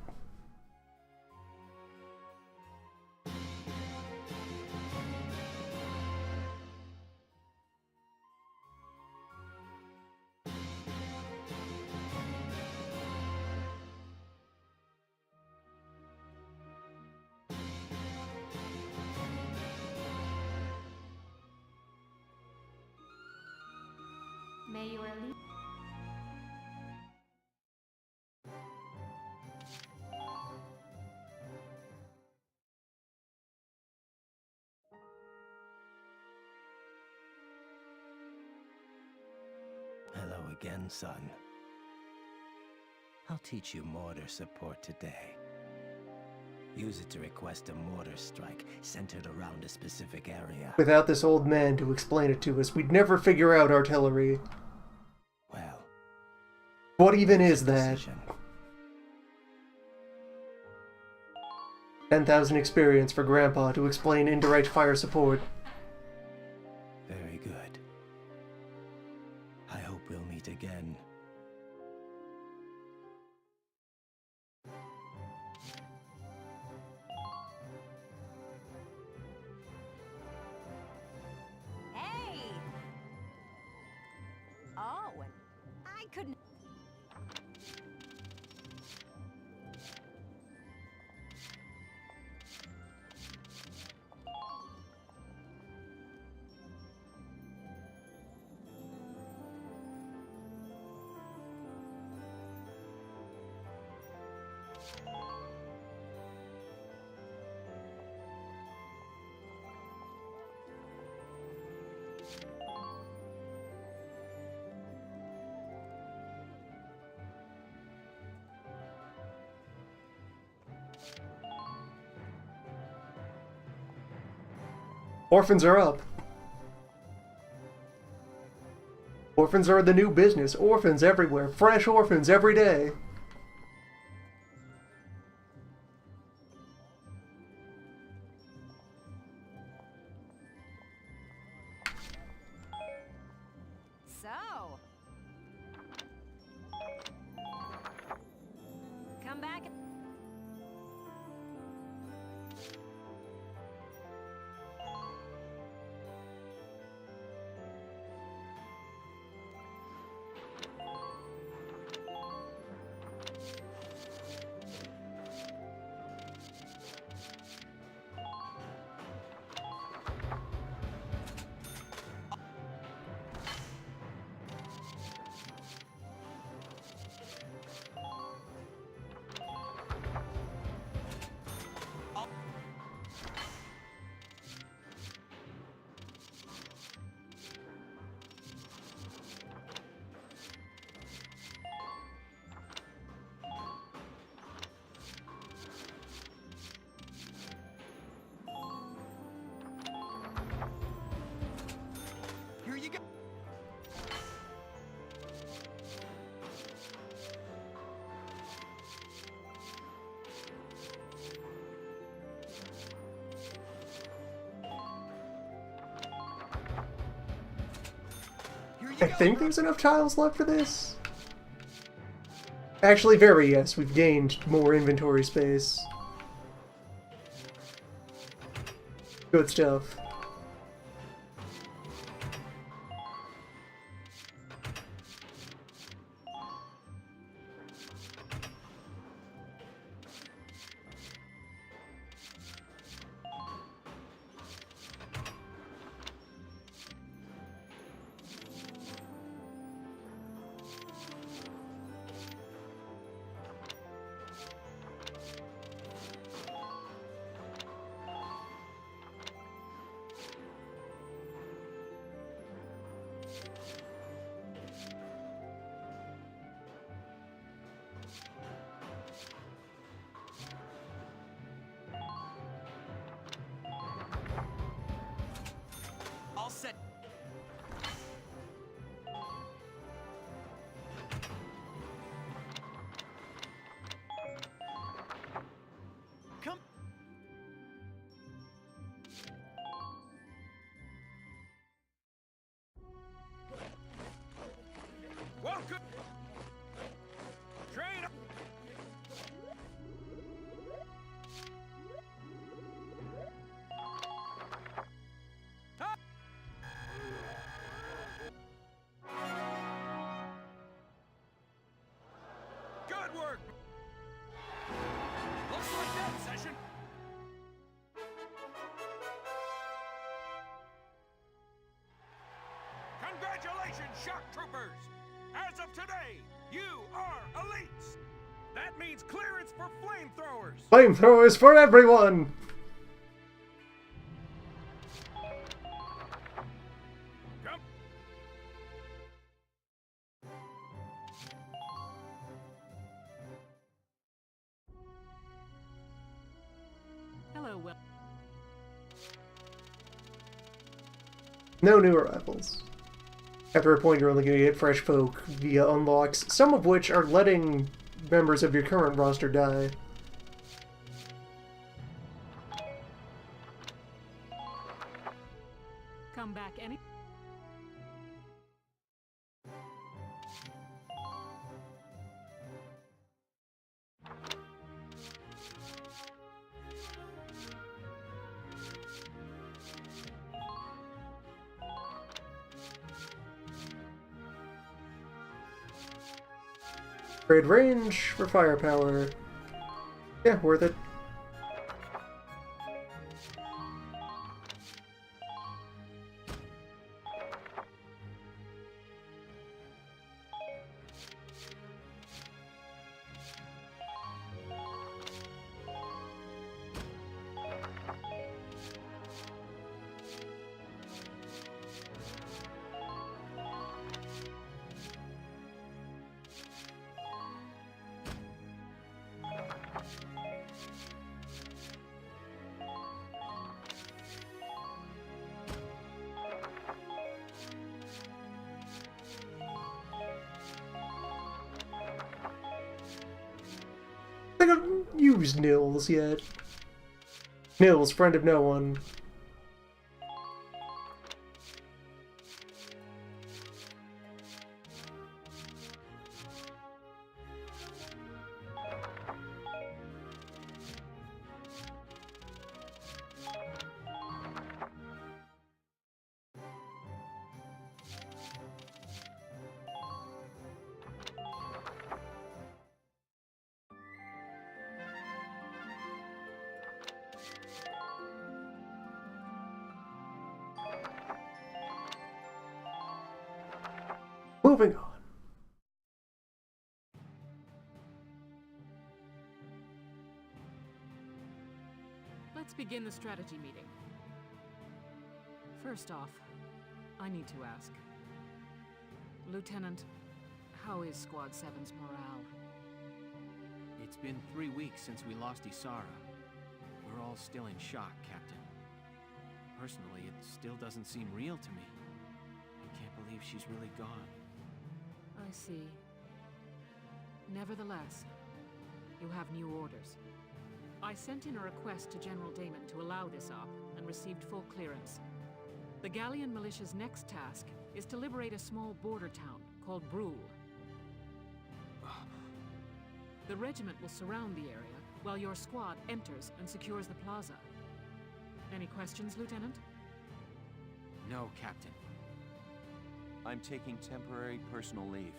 may your elite. Hello again, son. I'll teach you mortar support today. Use it to request a mortar strike centered around a specific area. Without this old man to explain it to us, we'd never figure out artillery. Well, What even is that? decision. 10,000 experience for Grandpa to explain indirect fire support. Very good. I hope we'll meet again. Hey! Oh, and I couldn't. Orphans are up. Orphans are the new business. Orphans everywhere. Fresh orphans every day. So, come back. Here you go. I think there's enough tiles left for this. Actually, yes. We've gained more inventory space. Good stuff. All set. Come. Welcome. Train. Good work. Looks like that session. Congratulations, shock troopers! As of today, you are elites. That means clearance for flamethrowers. Flamethrowers for everyone! Come. Hello, Will. No new arrivals. After a point, you're only going to get fresh folk via unlocks, some of which are letting members of your current roster die. Come back any. Great range for firepower. Yeah, worth it. I haven't used Nils yet. Nils, friend of no one. Moving on. Let's begin the strategy meeting. First off, I need to ask. Lieutenant, how is Squad 7's morale? It's been 3 weeks since we lost Isara. We're all still in shock, Captain. Personally, it still doesn't seem real to me. I can't believe she's really gone. I see. Nevertheless, you have new orders. I sent in a request to General Damon to allow this op, and received full clearance. The Gallian militia's next task is to liberate a small border town called Bruhls. The regiment will surround the area, while your squad enters and secures the plaza. Any questions, Lieutenant? No, Captain. I'm taking temporary personal leave,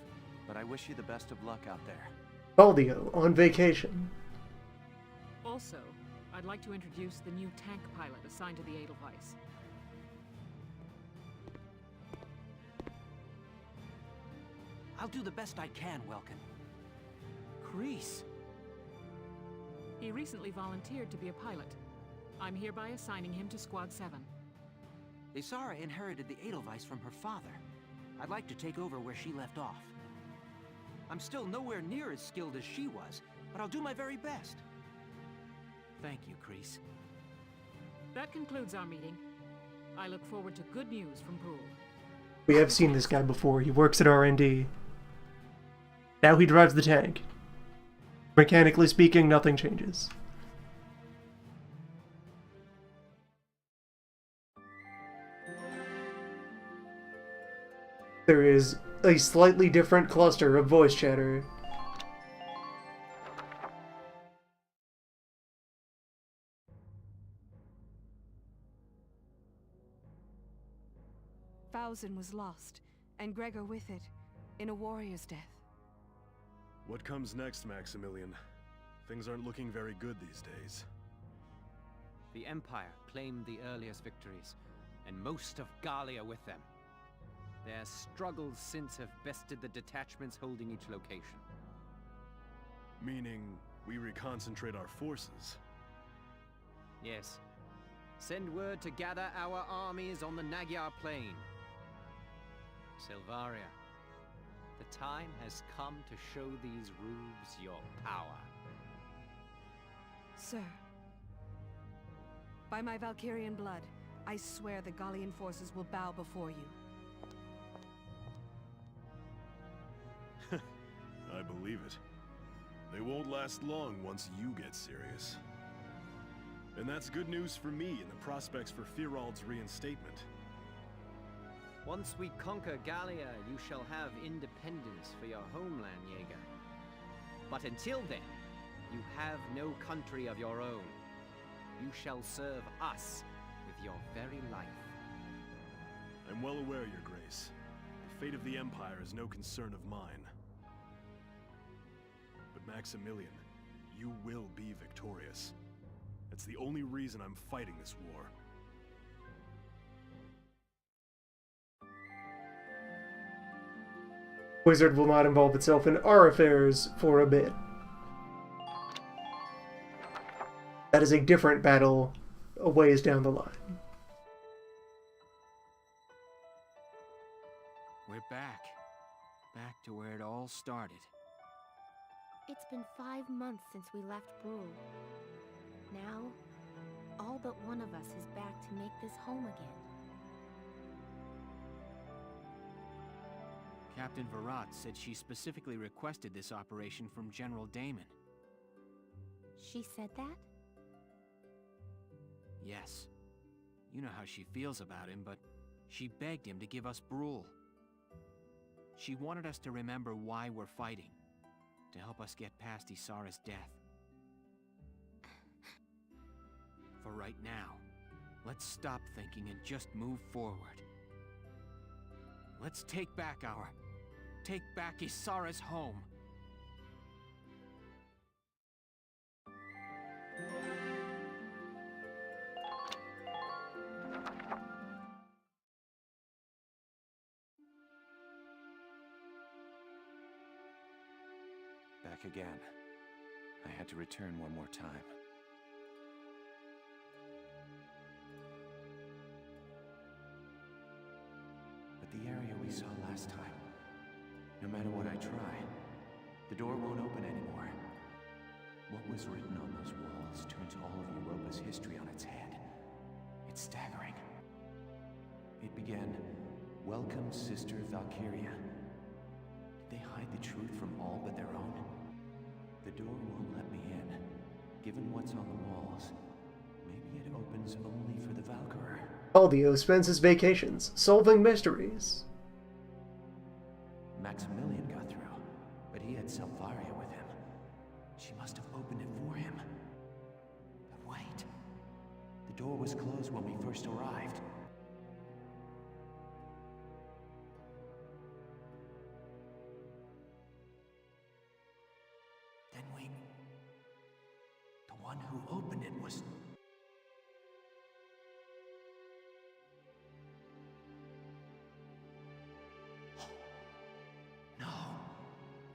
but I wish you the best of luck out there. Baldio, on vacation. Also, I'd like to introduce the new tank pilot assigned to the Edelweiss. I'll do the best I can, Welkin. Kreese! He recently volunteered to be a pilot. I'm hereby assigning him to Squad 7. Isara inherited the Edelweiss from her father. I'd like to take over where she left off. I'm still nowhere near as skilled as she was, but I'll do my very best. Thank you, Kreese. That concludes our meeting. I look forward to good news from Bruhl. We have seen this guy before. He works at R&D. Now he drives the tank. Mechanically speaking, nothing changes. There is a slightly different cluster of voice chatter. Bowsen was lost, and Gregor with it, in a warrior's death. What comes next, Maximilian? Things aren't looking very good these days. The Empire claimed the earliest victories, and most of Gallia with them. Their struggles since have bested the detachments holding each location. Meaning, we reconcentrate our forces? Yes. Send word to gather our armies on the Magyar Plain. Silvaria, the time has come to show these roofs your power. Sir, by my Valkyrian blood, I swear the Gallian forces will bow before you. I believe it. They won't last long once you get serious. And that's good news for me and the prospects for Firald's reinstatement. Once we conquer Gallia, you shall have independence for your homeland, Jaeger. But until then, you have no country of your own. You shall serve us with your very life. I'm well aware, Your Grace. The fate of the Empire is no concern of mine. But Maximilian, you will be victorious. That's the only reason I'm fighting this war. Wizard will not involve itself in our affairs for a bit. That is a different battle a ways down the line. We're back. Back to where it all started. It's been 5 months since we left Bruhl. Now, all but one of us is back to make this home again. Captain Virat said she specifically requested this operation from General Damon. She said that? Yes. You know how she feels about him, but she begged him to give us Bruhl. She wanted us to remember why we're fighting, to help us get past Isara's death. For right now, let's stop thinking and just move forward. Let's take back Isara's home. Back again. I had to return one more time. But the area we saw last time, no matter what I try, the door won't open anymore. What was written on those walls turns all of Europa's history on its head. It's staggering. It began, "Welcome, Sister Valkyria." Did they hide the truth from all but their own? The door won't let me in. Given what's on the walls, maybe it opens only for the Valkyrie. Aldio spends his vacations solving mysteries. Maximilian got through, but he had Valkyria with him. She must have opened it for him. But wait. The door was closed when we first arrived. The one who opened it was... No,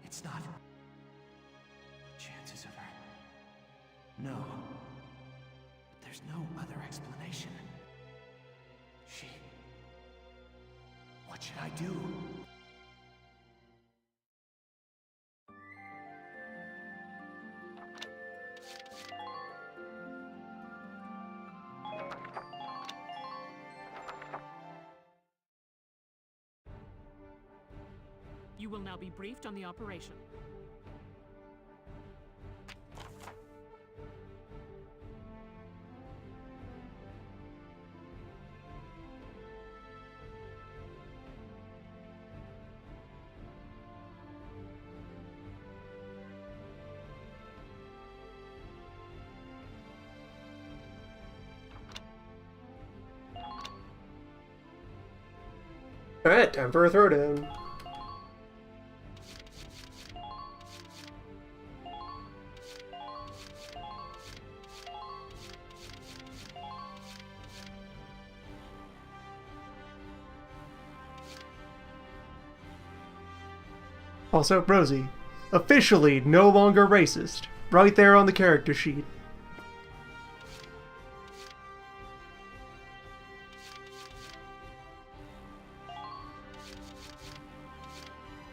it's not. The chances of her... No. But there's no other explanation. She... What should I do? You will now be briefed on the operation. Alright, time for a throwdown. Also, Rosie, officially no longer racist, right there on the character sheet.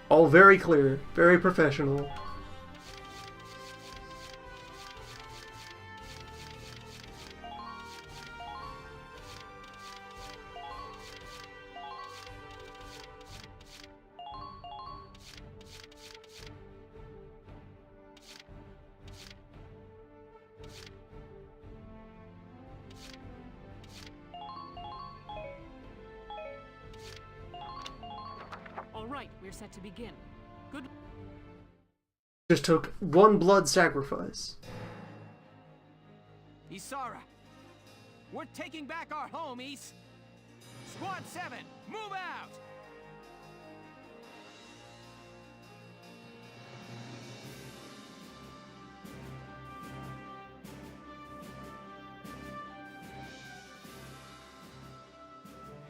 All very clear, very professional. All right, we're set to begin. Good. Just took one blood sacrifice. Isara! We're taking back our home, Is! Squad 7, move out!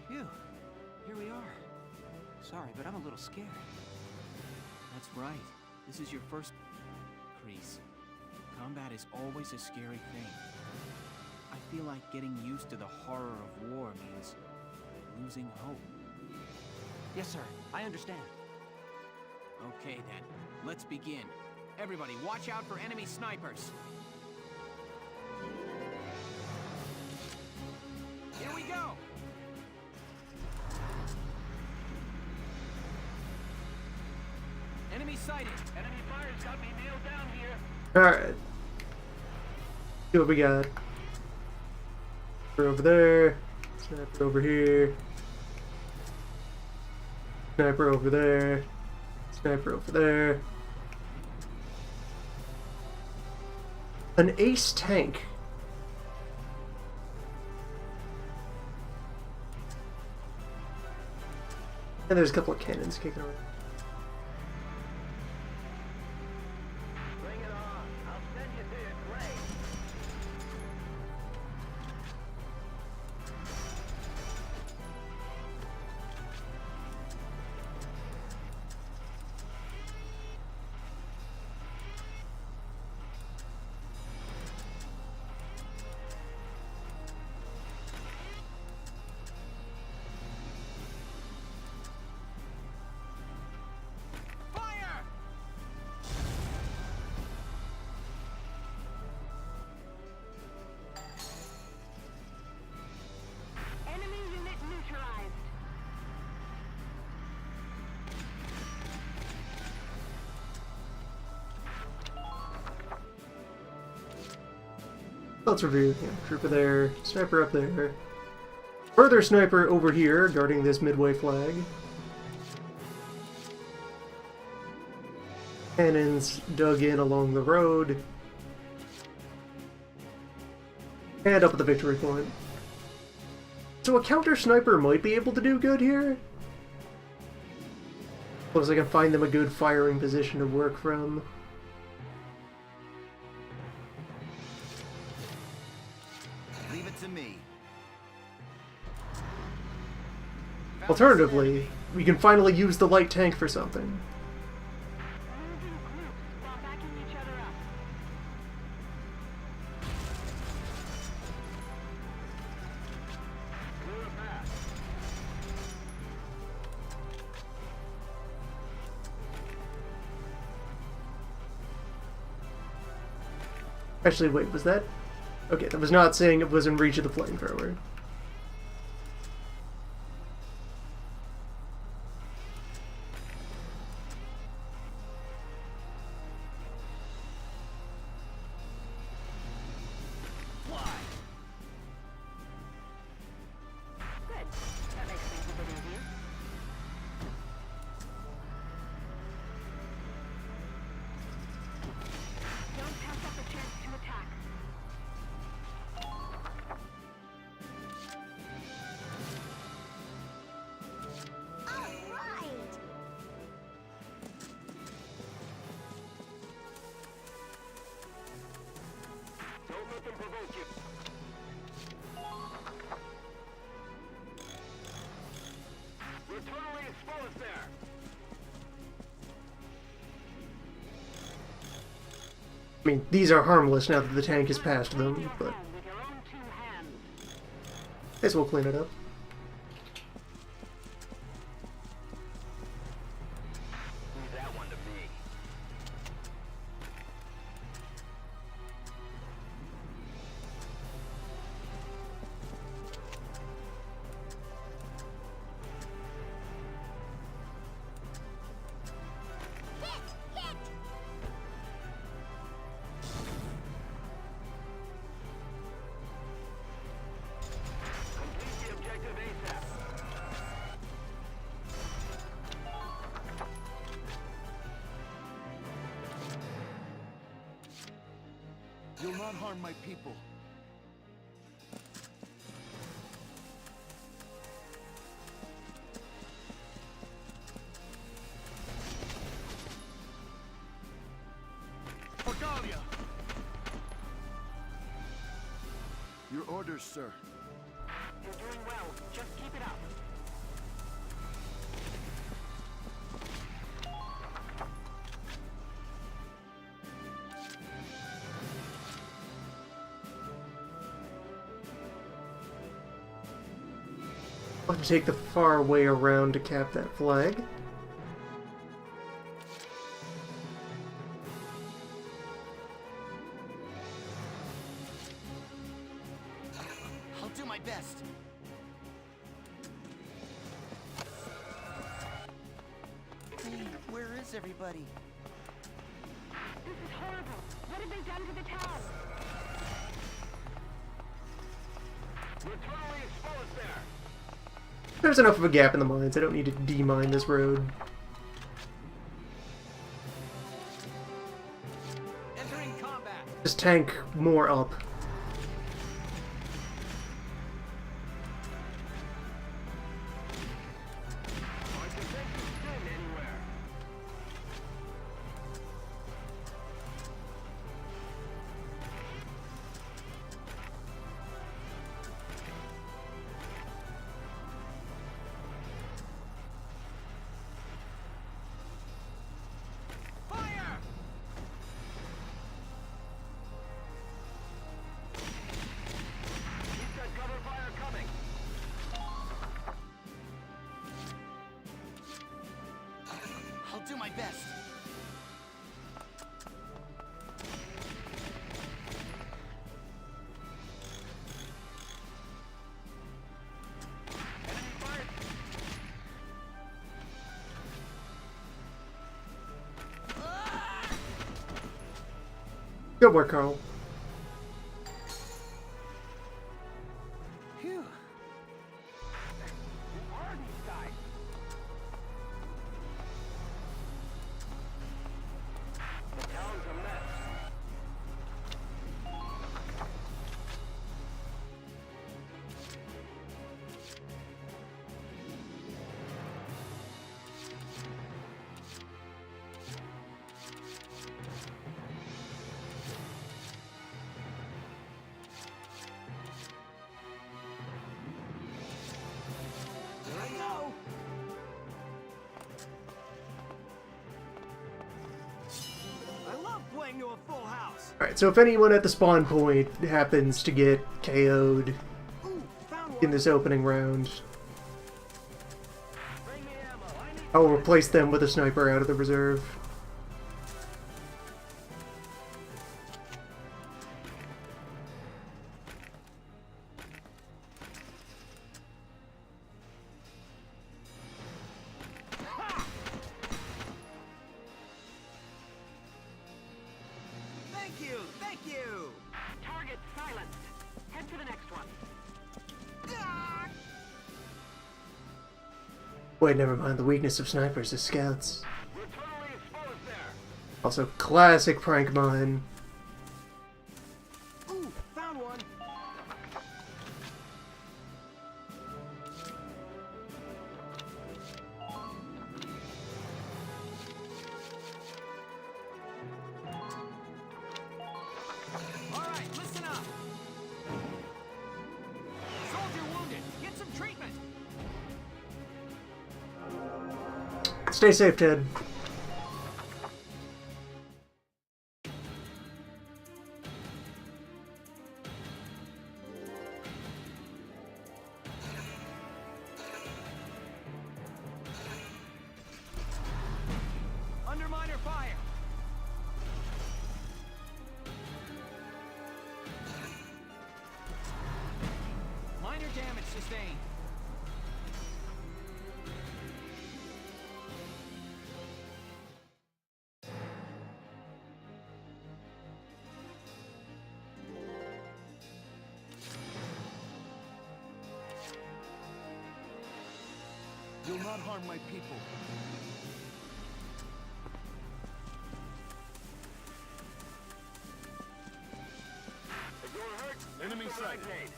Phew. Here we are. Sorry, but I'm a little scared. That's right. This is your first... Kreese. Combat is always a scary thing. I feel like getting used to the horror of war means losing hope. Yes, sir. I understand. Okay then, let's begin. Everybody, watch out for enemy snipers. Here we go! Enemy sighted! Enemy fire's got me nailed down here. Alright. See what we got. Sniper over there. Sniper over here. Sniper over there. Sniper over there. An ace tank. And there's a couple of cannons kicking around. Bring it on. I'll send you to your grave. Fire! Enemy unit neutralized. Let's review. Yeah, trooper there, sniper up there. Further sniper over here, guarding this midway flag. Cannons dug in along the road. And up at the victory point. So a counter sniper might be able to do good here. Looks like I can find them a good firing position to work from. Leave it to me. Alternatively, we can finally use the light tank for something. Moving groups while backing each other up. Clear a path. Actually, wait, was that? Okay, that was not saying it was in reach of the flamethrower. Good. That makes things a bit easier. Don't pass up a chance to attack. Don't let them provoke you. We're totally exposed there. I mean, these are harmless now that the tank has passed them, but With your own two hands. I guess we'll clean it up. Leave that one to me. Complete the objective ASAP. You'll not harm my people. Valkyria! Your orders, sir. You're doing well. Just keep it up. I'll have to take the far way around to cap that flag. I'll do my best. Hey, where is everybody? This is horrible. What have they done to the town? There's enough of a gap in the mines. I don't need to demine this road. Entering combat. Just tank more up. I'll do my best. Good work, Carl. Phew. To a full house. Alright, so if anyone at the spawn point happens to get KO'd in this opening round, I'll replace them with a sniper out of the reserve. Thank you! Target silenced. Head to the next one. Wait, never mind. The weakness of snipers is scouts. Also, classic prank mine. Ooh, found one. All right, listen up. Soldier wounded. Get some treatment. Stay safe, Ted. Under miner fire. Minor damage sustained. You'll not harm my people. Enemy sighted.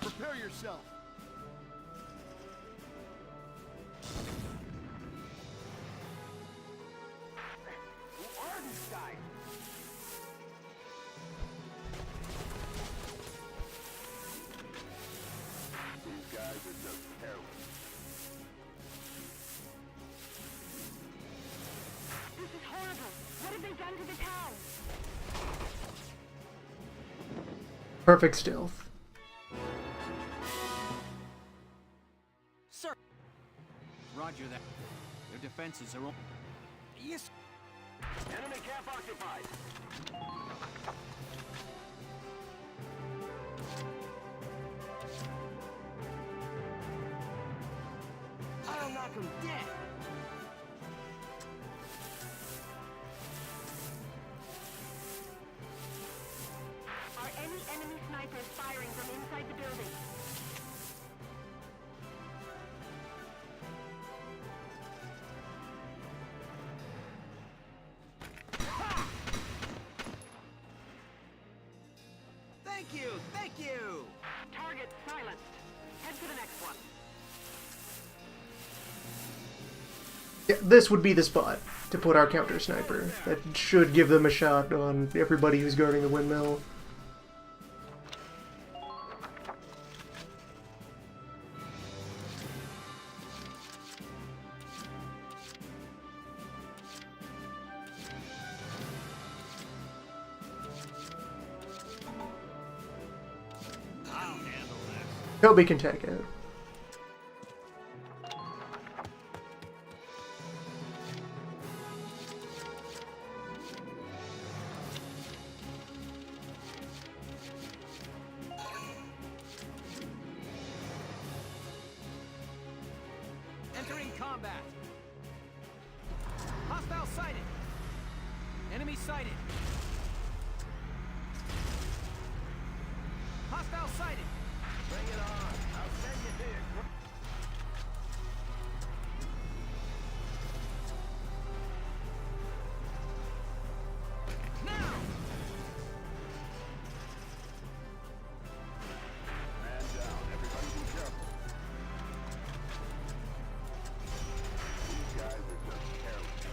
Prepare yourself. Who are these guys? These guys are just heroin. This is horrible. What have they done to the town? Perfect stealth. Sir. Roger that. Their defenses are... Yes. Enemy camp occupied. I'll knock them dead. Thank you! Thank you! Target silenced. Head to the next one. Yeah, this would be the spot to put our counter sniper. That should give them a shot on everybody who's guarding the windmill. Toby can take it. Entering combat. Hostile sighted. Enemy sighted. Hostile sighted. Bring it on. I'll send you to your Now! Man down. Everybody be careful. These guys are just careless.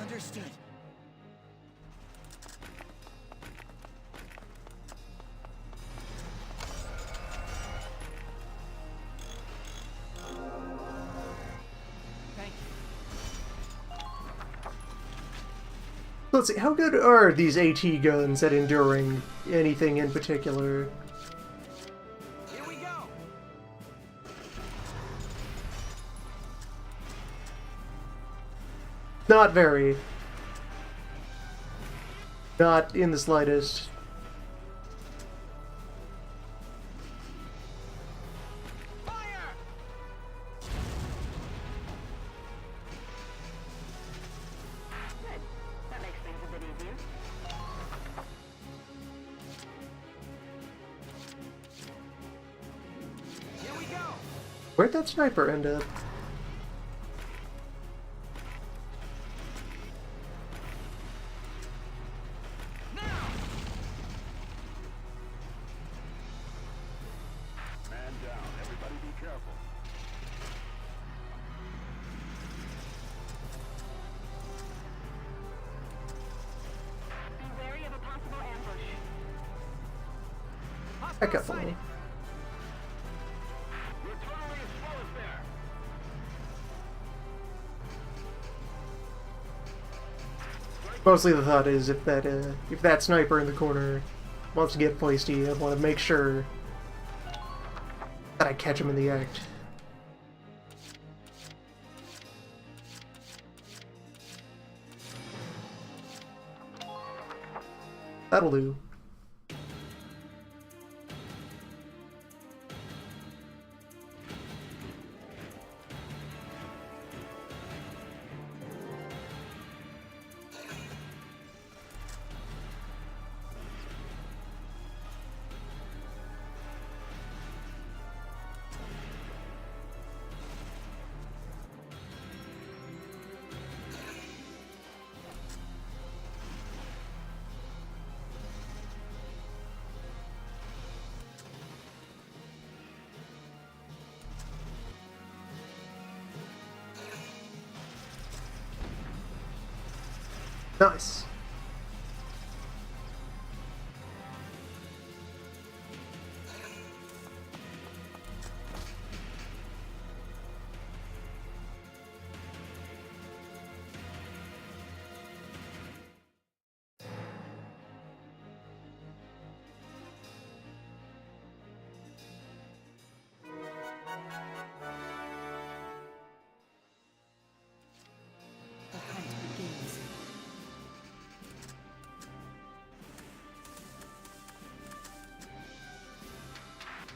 Understood. Thank you. Let's see, how good are these AT guns at enduring anything in particular? Here we go. Not very. Not in the slightest. Fire! Good. That makes things a bit easier. Here we go. Where'd that sniper end up? Now! Man down. Everybody be careful. Be wary of a possible ambush. I Hostile got sighted. one. You're totally exposed there. Mostly the thought is if that sniper in the corner wants to get feisty, I want to make sure that I catch him in the act. That'll do. Nice. The hunt begins.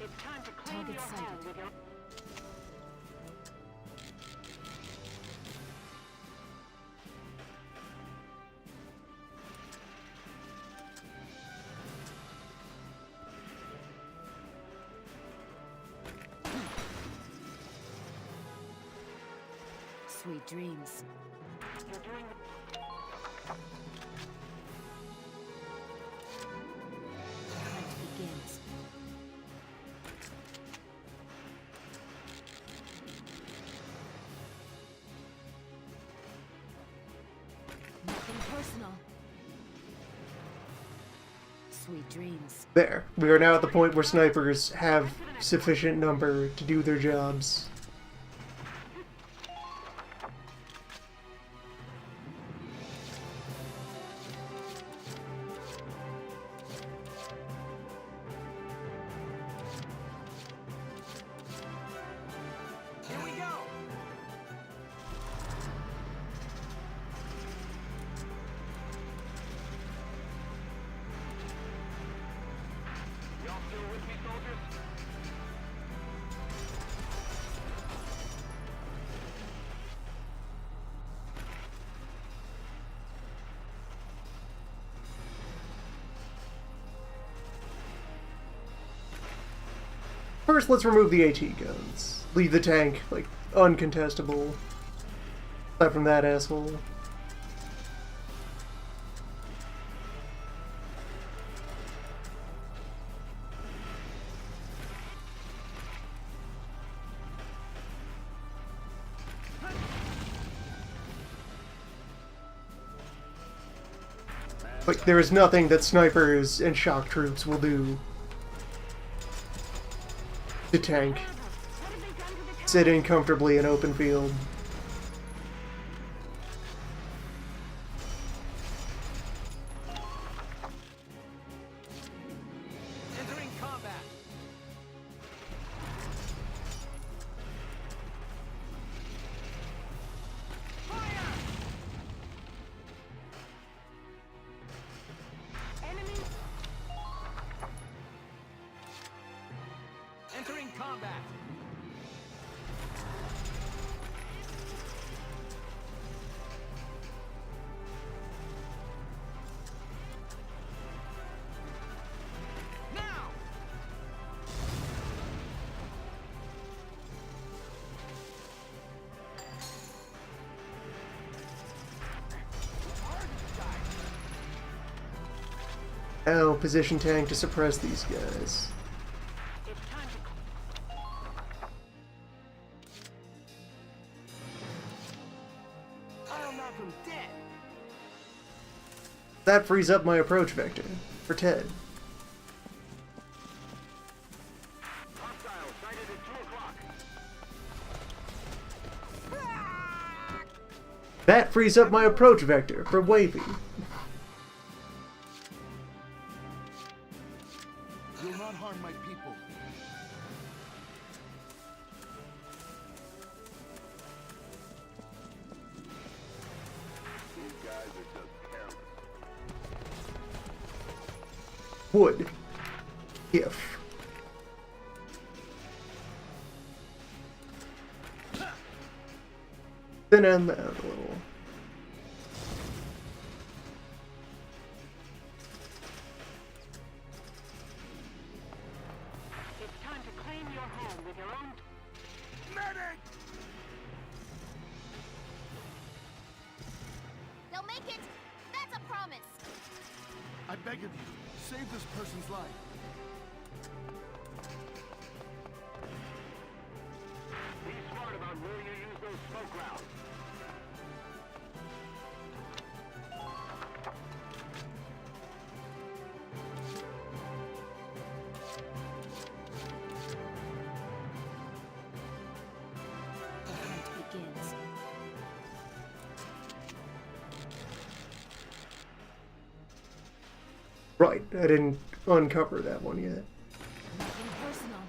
It's time to claim Target your sighted. home with your... Sweet dreams. You're doing The hunt begins. Nothing personal. Sweet dreams. There. We are now at the point where snipers have sufficient number to do their jobs. Here we go! Y'all still with me, soldiers? First, let's remove the AT guns. Leave the tank, like, uncontestable. Aside from that asshole. Like, there is nothing that snipers and shock troops will do to tank. Sitting comfortably in open field. Entering combat! enemy. Entering combat! Now! Oh, position tank to suppress these guys. It's time to. I'll knock him dead! That frees up my approach vector for Ted. Hostile sighted at 2 o'clock. That frees up my approach vector for Wavy. You'll not harm my people. These guys are just careless. Would. If. Then end that a little. It's time to claim your home with your own. Medic! They'll make it! That's a promise! I beg of you, save this person's life. Be smart about where you use those smoke rounds. The hunt begins. Right, I didn't uncover that one yet. Nothing personal.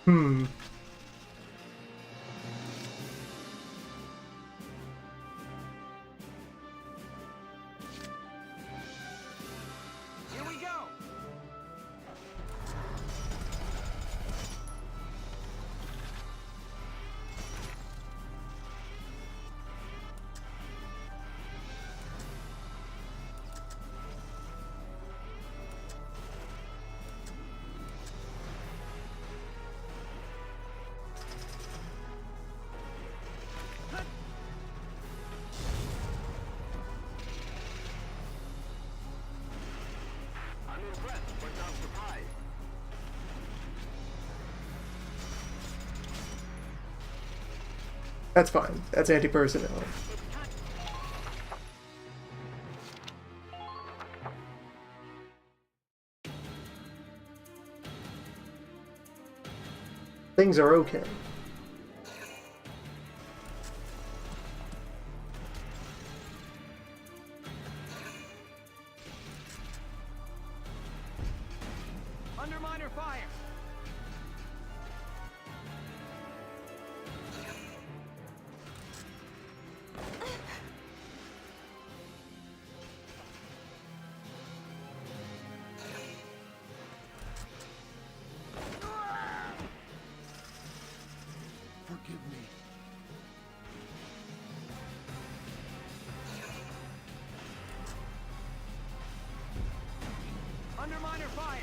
Hmm. Here we go! That's fine. That's anti-personnel. Things are okay. Underminer fire! Forgive me. Underminer fire!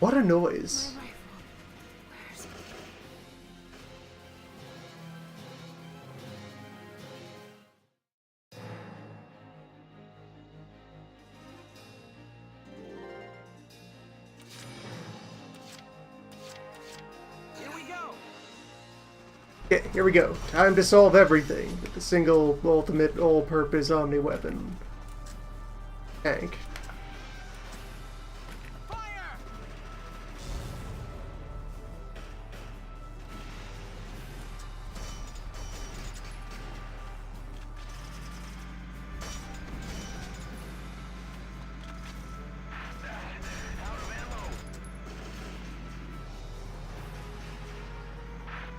What a noise. Here we go! Okay, here we go. Time to solve everything with the single, ultimate, all-purpose omni-weapon. Tank.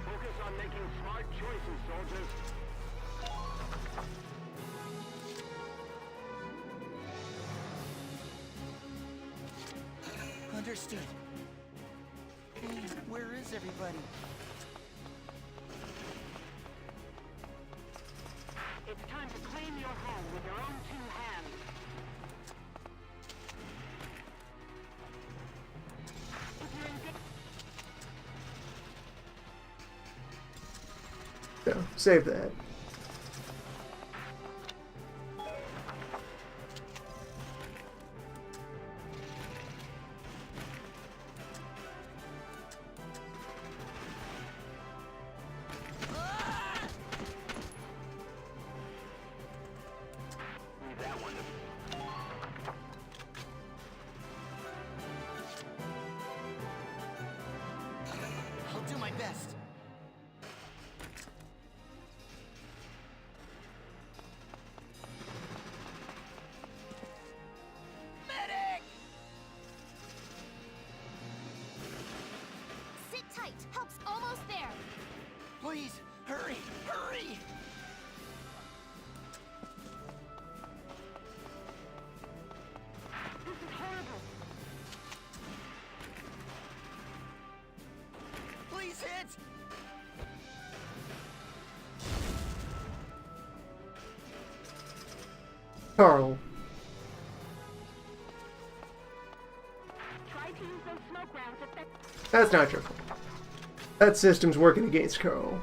Focus on making smart choices, soldiers. Understood. Hey, where is everybody? It's time to claim your home with your own two hands. If you're in So, save that. Leave that one. I'll do my best. Medic! Sit tight. Help's almost there. Please, hurry, hurry! This is horrible. Please hit! Carl. Try to use those smoke rounds effectively. That's not your fault. That system's working against Carl.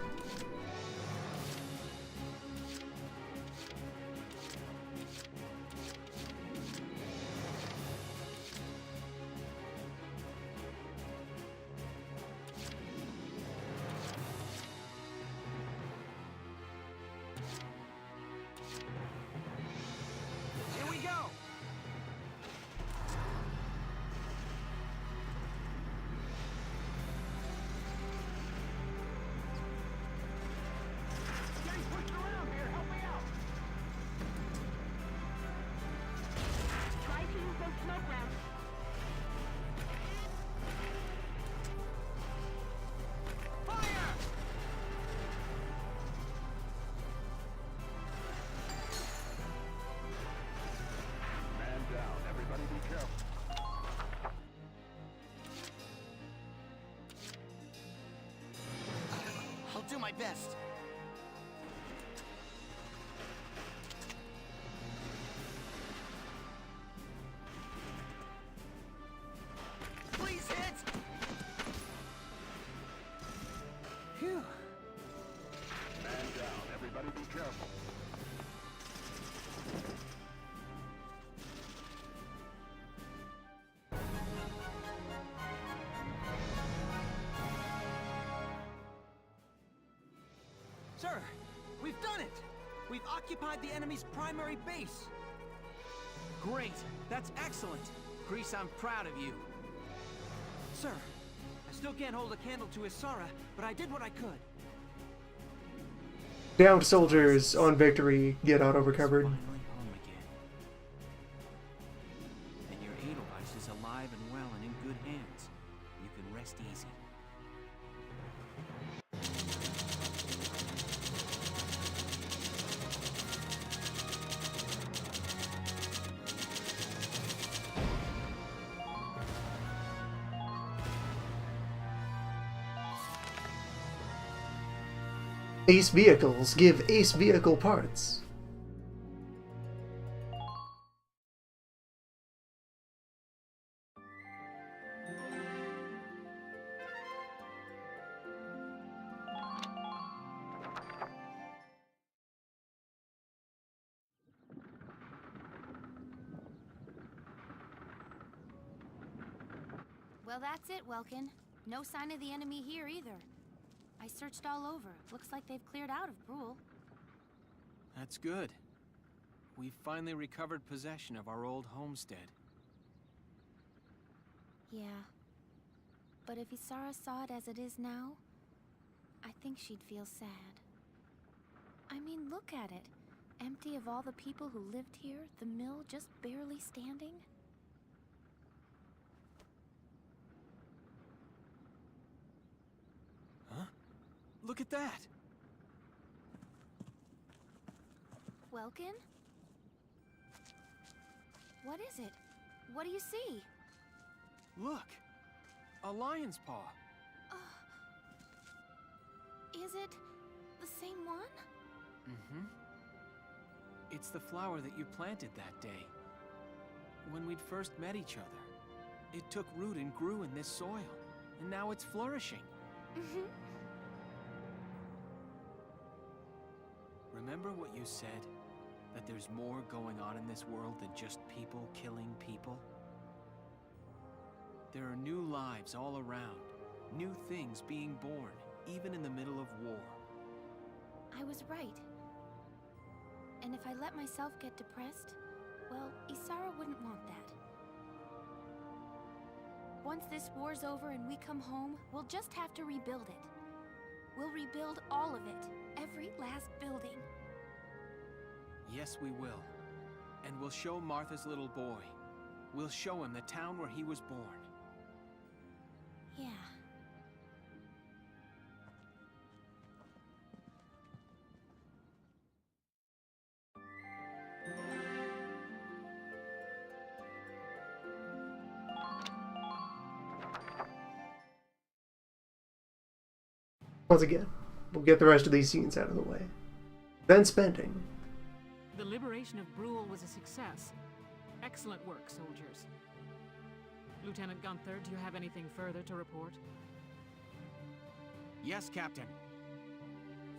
Here we go! Getting pushed around here, help me out! Try to use those smoke rounds. Fire! Man down. Everybody be careful. I'll do my best. Please hit! Phew. Man down. Everybody be careful. Sir, we've done it! We've occupied the enemy's primary base! Great! That's excellent! Grease, I'm proud of you. Sir, I still can't hold a candle to Isara, but I did what I could. Downed soldiers on victory get auto recovered. Finally home again. And your Edelweiss is alive and well and in good hands. You can rest easy. Ace vehicles give ace vehicle parts. Well, that's it, Welkin. No sign of the enemy here either. I searched all over. Looks like they've cleared out of Bruhl. That's good. We've finally recovered possession of our old homestead. Yeah. But if Isara saw it as it is now, I think she'd feel sad. I mean, look at it. Empty of all the people who lived here, the mill just barely standing. Huh? Look at that! Welkin? What is it? What do you see? Look! A lion's paw! Is it the same one? Mm-hmm. It's the flower that you planted that day. When we'd first met each other. It took root and grew in this soil. And now it's flourishing. Mm-hmm. Remember what you said? That there's more going on in this world than just people killing people? There are new lives all around. New things being born, even in the middle of war. I was right. And if I let myself get depressed, well, Isara wouldn't want that. Once this war's over and we come home, we'll just have to rebuild it. We'll rebuild all of it, every last building. Yes, we will. And we'll show Martha's little boy. We'll show him the town where he was born. Yeah. Once again, we'll get the rest of these scenes out of the way. Then spending. The liberation of Bruhl was a success. Excellent work, soldiers. Lieutenant Gunther, do you have anything further to report? Yes, Captain.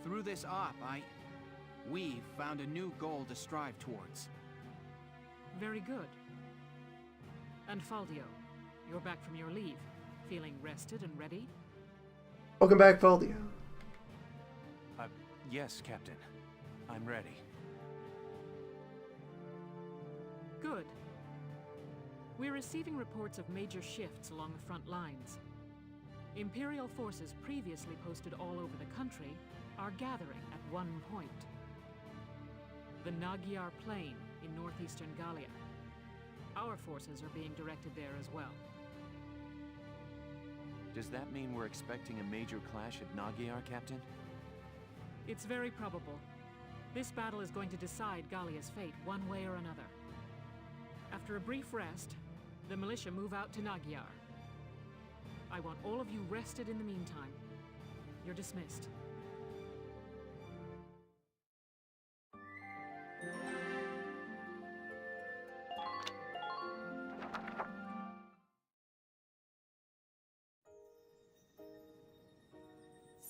Through this op, we've found a new goal to strive towards. Very good. And Faldio, you're back from your leave, feeling rested and ready? Welcome back, Faldio. Yes, Captain. I'm ready. Good. We're receiving reports of major shifts along the front lines. Imperial forces previously posted all over the country are gathering at one point. The Nagyar Plain in northeastern Gallia. Our forces are being directed there as well. Does that mean we're expecting a major clash at Nagyar, Captain? It's very probable. This battle is going to decide Gallia's fate one way or another. After a brief rest, the militia move out to Nagyar. I want all of you rested in the meantime. You're dismissed.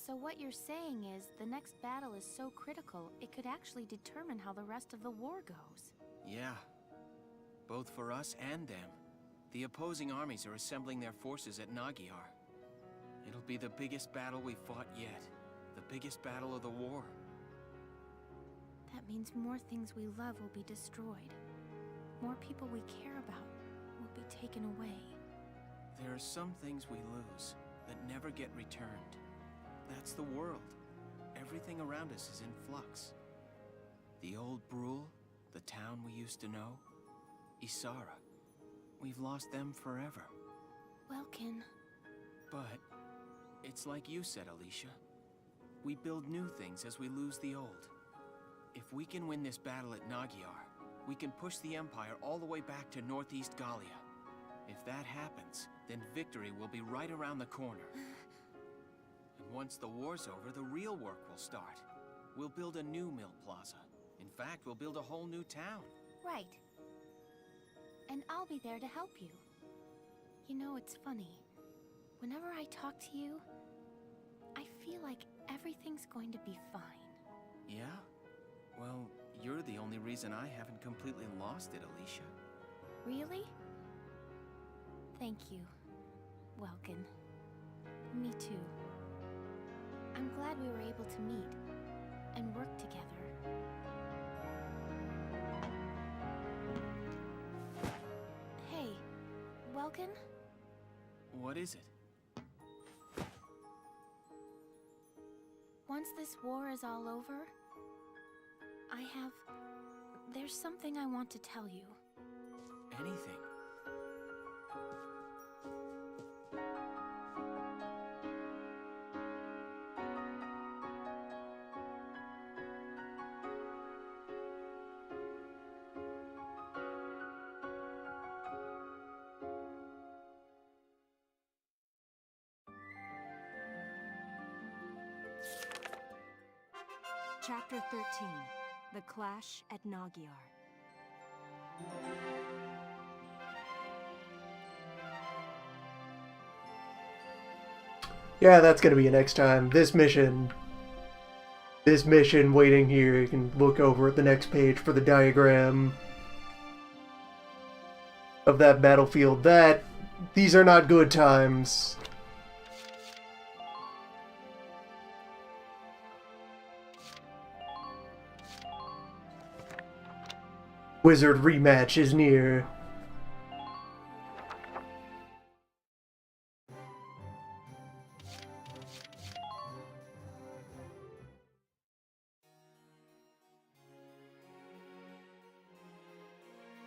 So what you're saying is, the next battle is so critical, it could actually determine how the rest of the war goes. Yeah. Both for us and them. The opposing armies are assembling their forces at Nagyar. It'll be the biggest battle we've fought yet. The biggest battle of the war. That means more things we love will be destroyed. More people we care about will be taken away. There are some things we lose that never get returned. That's the world. Everything around us is in flux. The old Bruhl, the town we used to know, Isara. We've lost them forever. Welkin. But it's like you said, Alicia. We build new things as we lose the old. If we can win this battle at Nagyar, we can push the Empire all the way back to Northeast Gallia. If that happens, then victory will be right around the corner. And once the war's over, the real work will start. We'll build a new mill plaza. In fact, we'll build a whole new town. Right. And I'll be there to help you. You know, it's funny. Whenever I talk to you, I feel like everything's going to be fine. Yeah? Well, you're the only reason I haven't completely lost it, Alicia. Really? Thank you, Welkin. Me too. I'm glad we were able to meet and work together. Hey, Welkin? What is it? Once this war is all over, there's something I want to tell you. Anything. Chapter 13. The Clash at Nagyar. Yeah, that's gonna be next time. This mission waiting here, you can look over at the next page for the diagram of that battlefield. These are not good times. Wizard rematch is near.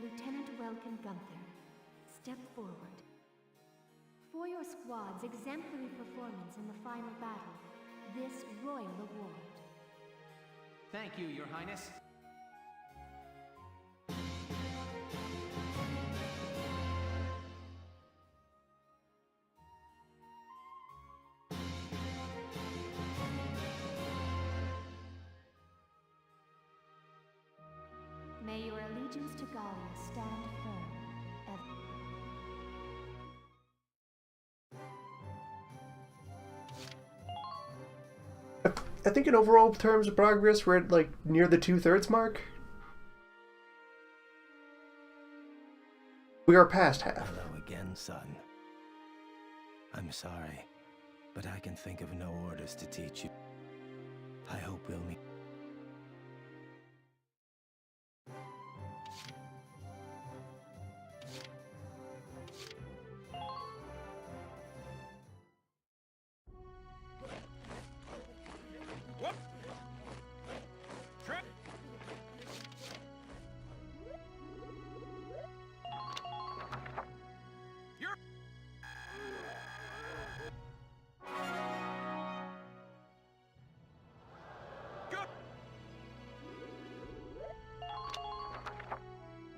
Lieutenant Welkin Gunther, step forward. For your squad's exemplary performance in the final battle, this royal award. Thank you, Your Highness. May your allegiance to Gallia stand firm, ever. I think in overall terms of progress, we're at like near the 2/3 mark. We are past half. Hello again, son. I'm sorry, but I can think of no orders to teach you. I hope we'll meet.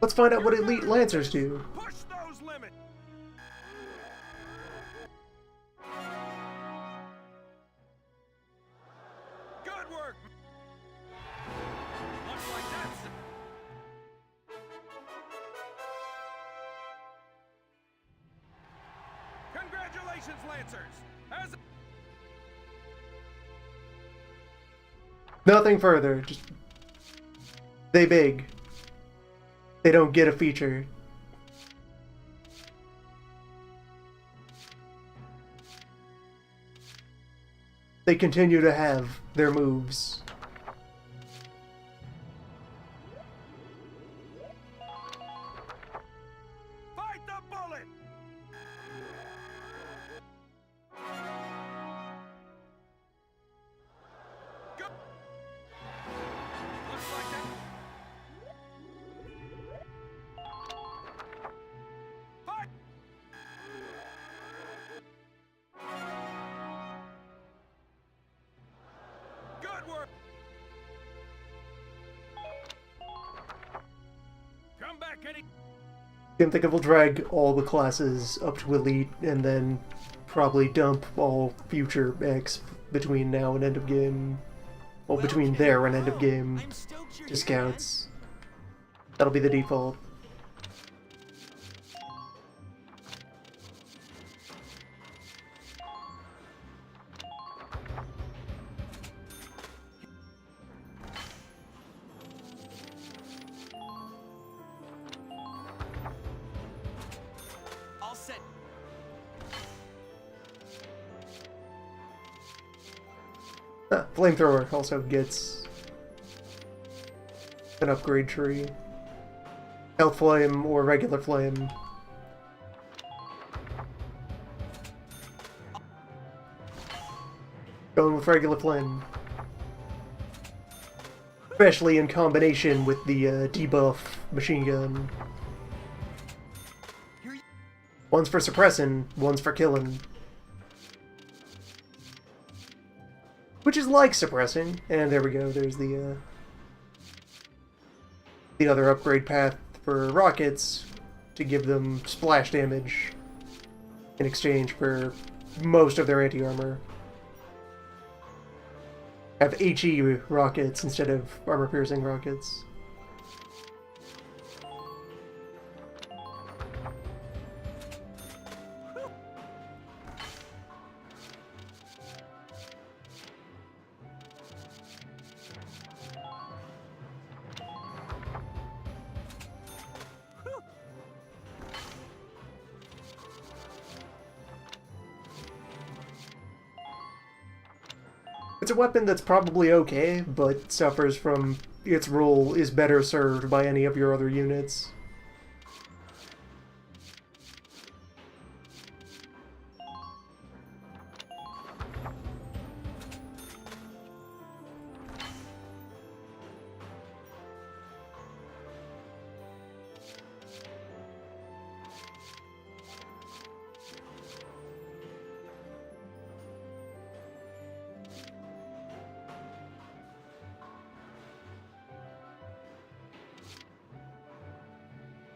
Let's find out what elite lancers do. Push those limits. Good work. Looks like that's Congratulations, Lancers. As Nothing further. Just they big. They don't get a feature. They continue to have their moves. Onward! Come back any... I think it will drag all the classes up to Elite, and then probably dump all future X between now and end of game. Well, between there and end of game discounts. That'll be the default. All set. Flamethrower also gets an upgrade tree. Health Flame or regular Flame. Going with regular Flame. Especially in combination with the debuff machine gun. One's for suppressing, one's for killing. Which is like suppressing. And there we go, there's the other upgrade path for rockets to give them splash damage in exchange for most of their anti-armor. Have HE rockets instead of armor-piercing rockets. It's a weapon that's probably okay, but suffers from its role is better served by any of your other units.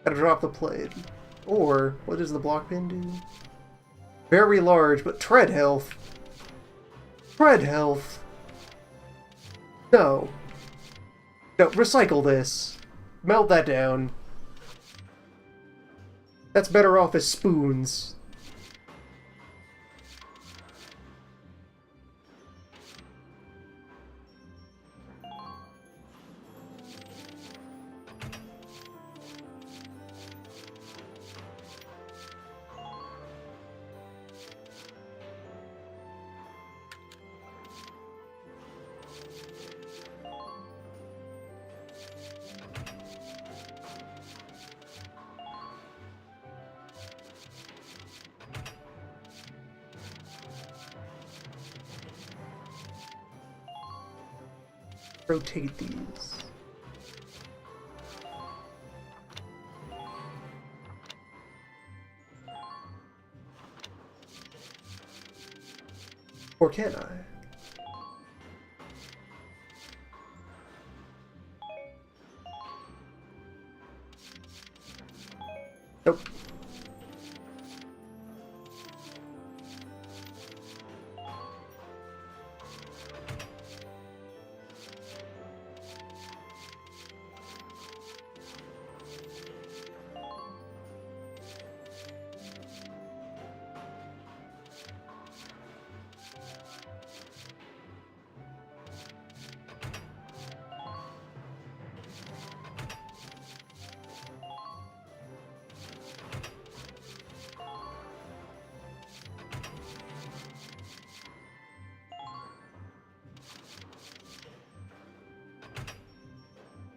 Gotta drop the plate. Or, what does the block pin do? Very large, but tread health. Tread health. No. No, recycle this. Melt that down. That's better off as spoons. Rotate these. Or can I? Nope.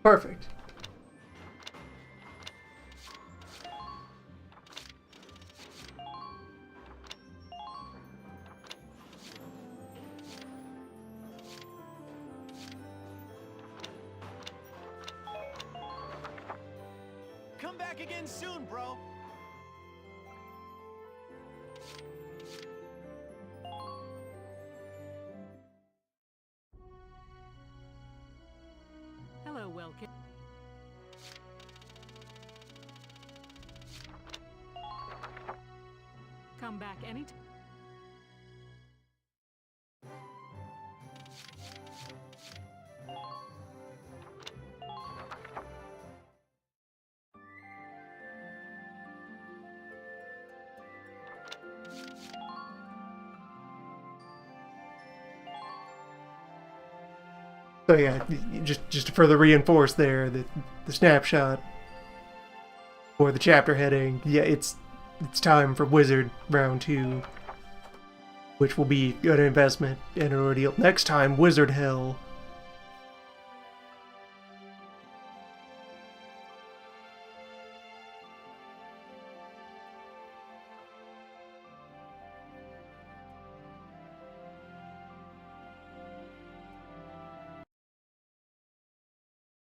Perfect. Come back again soon, bro. come back anytime. So yeah, just to further reinforce there that the snapshot or the chapter heading, yeah, it's time for Wizard Round 2, which will be an investment and an ordeal. Next time, Wizard Hell.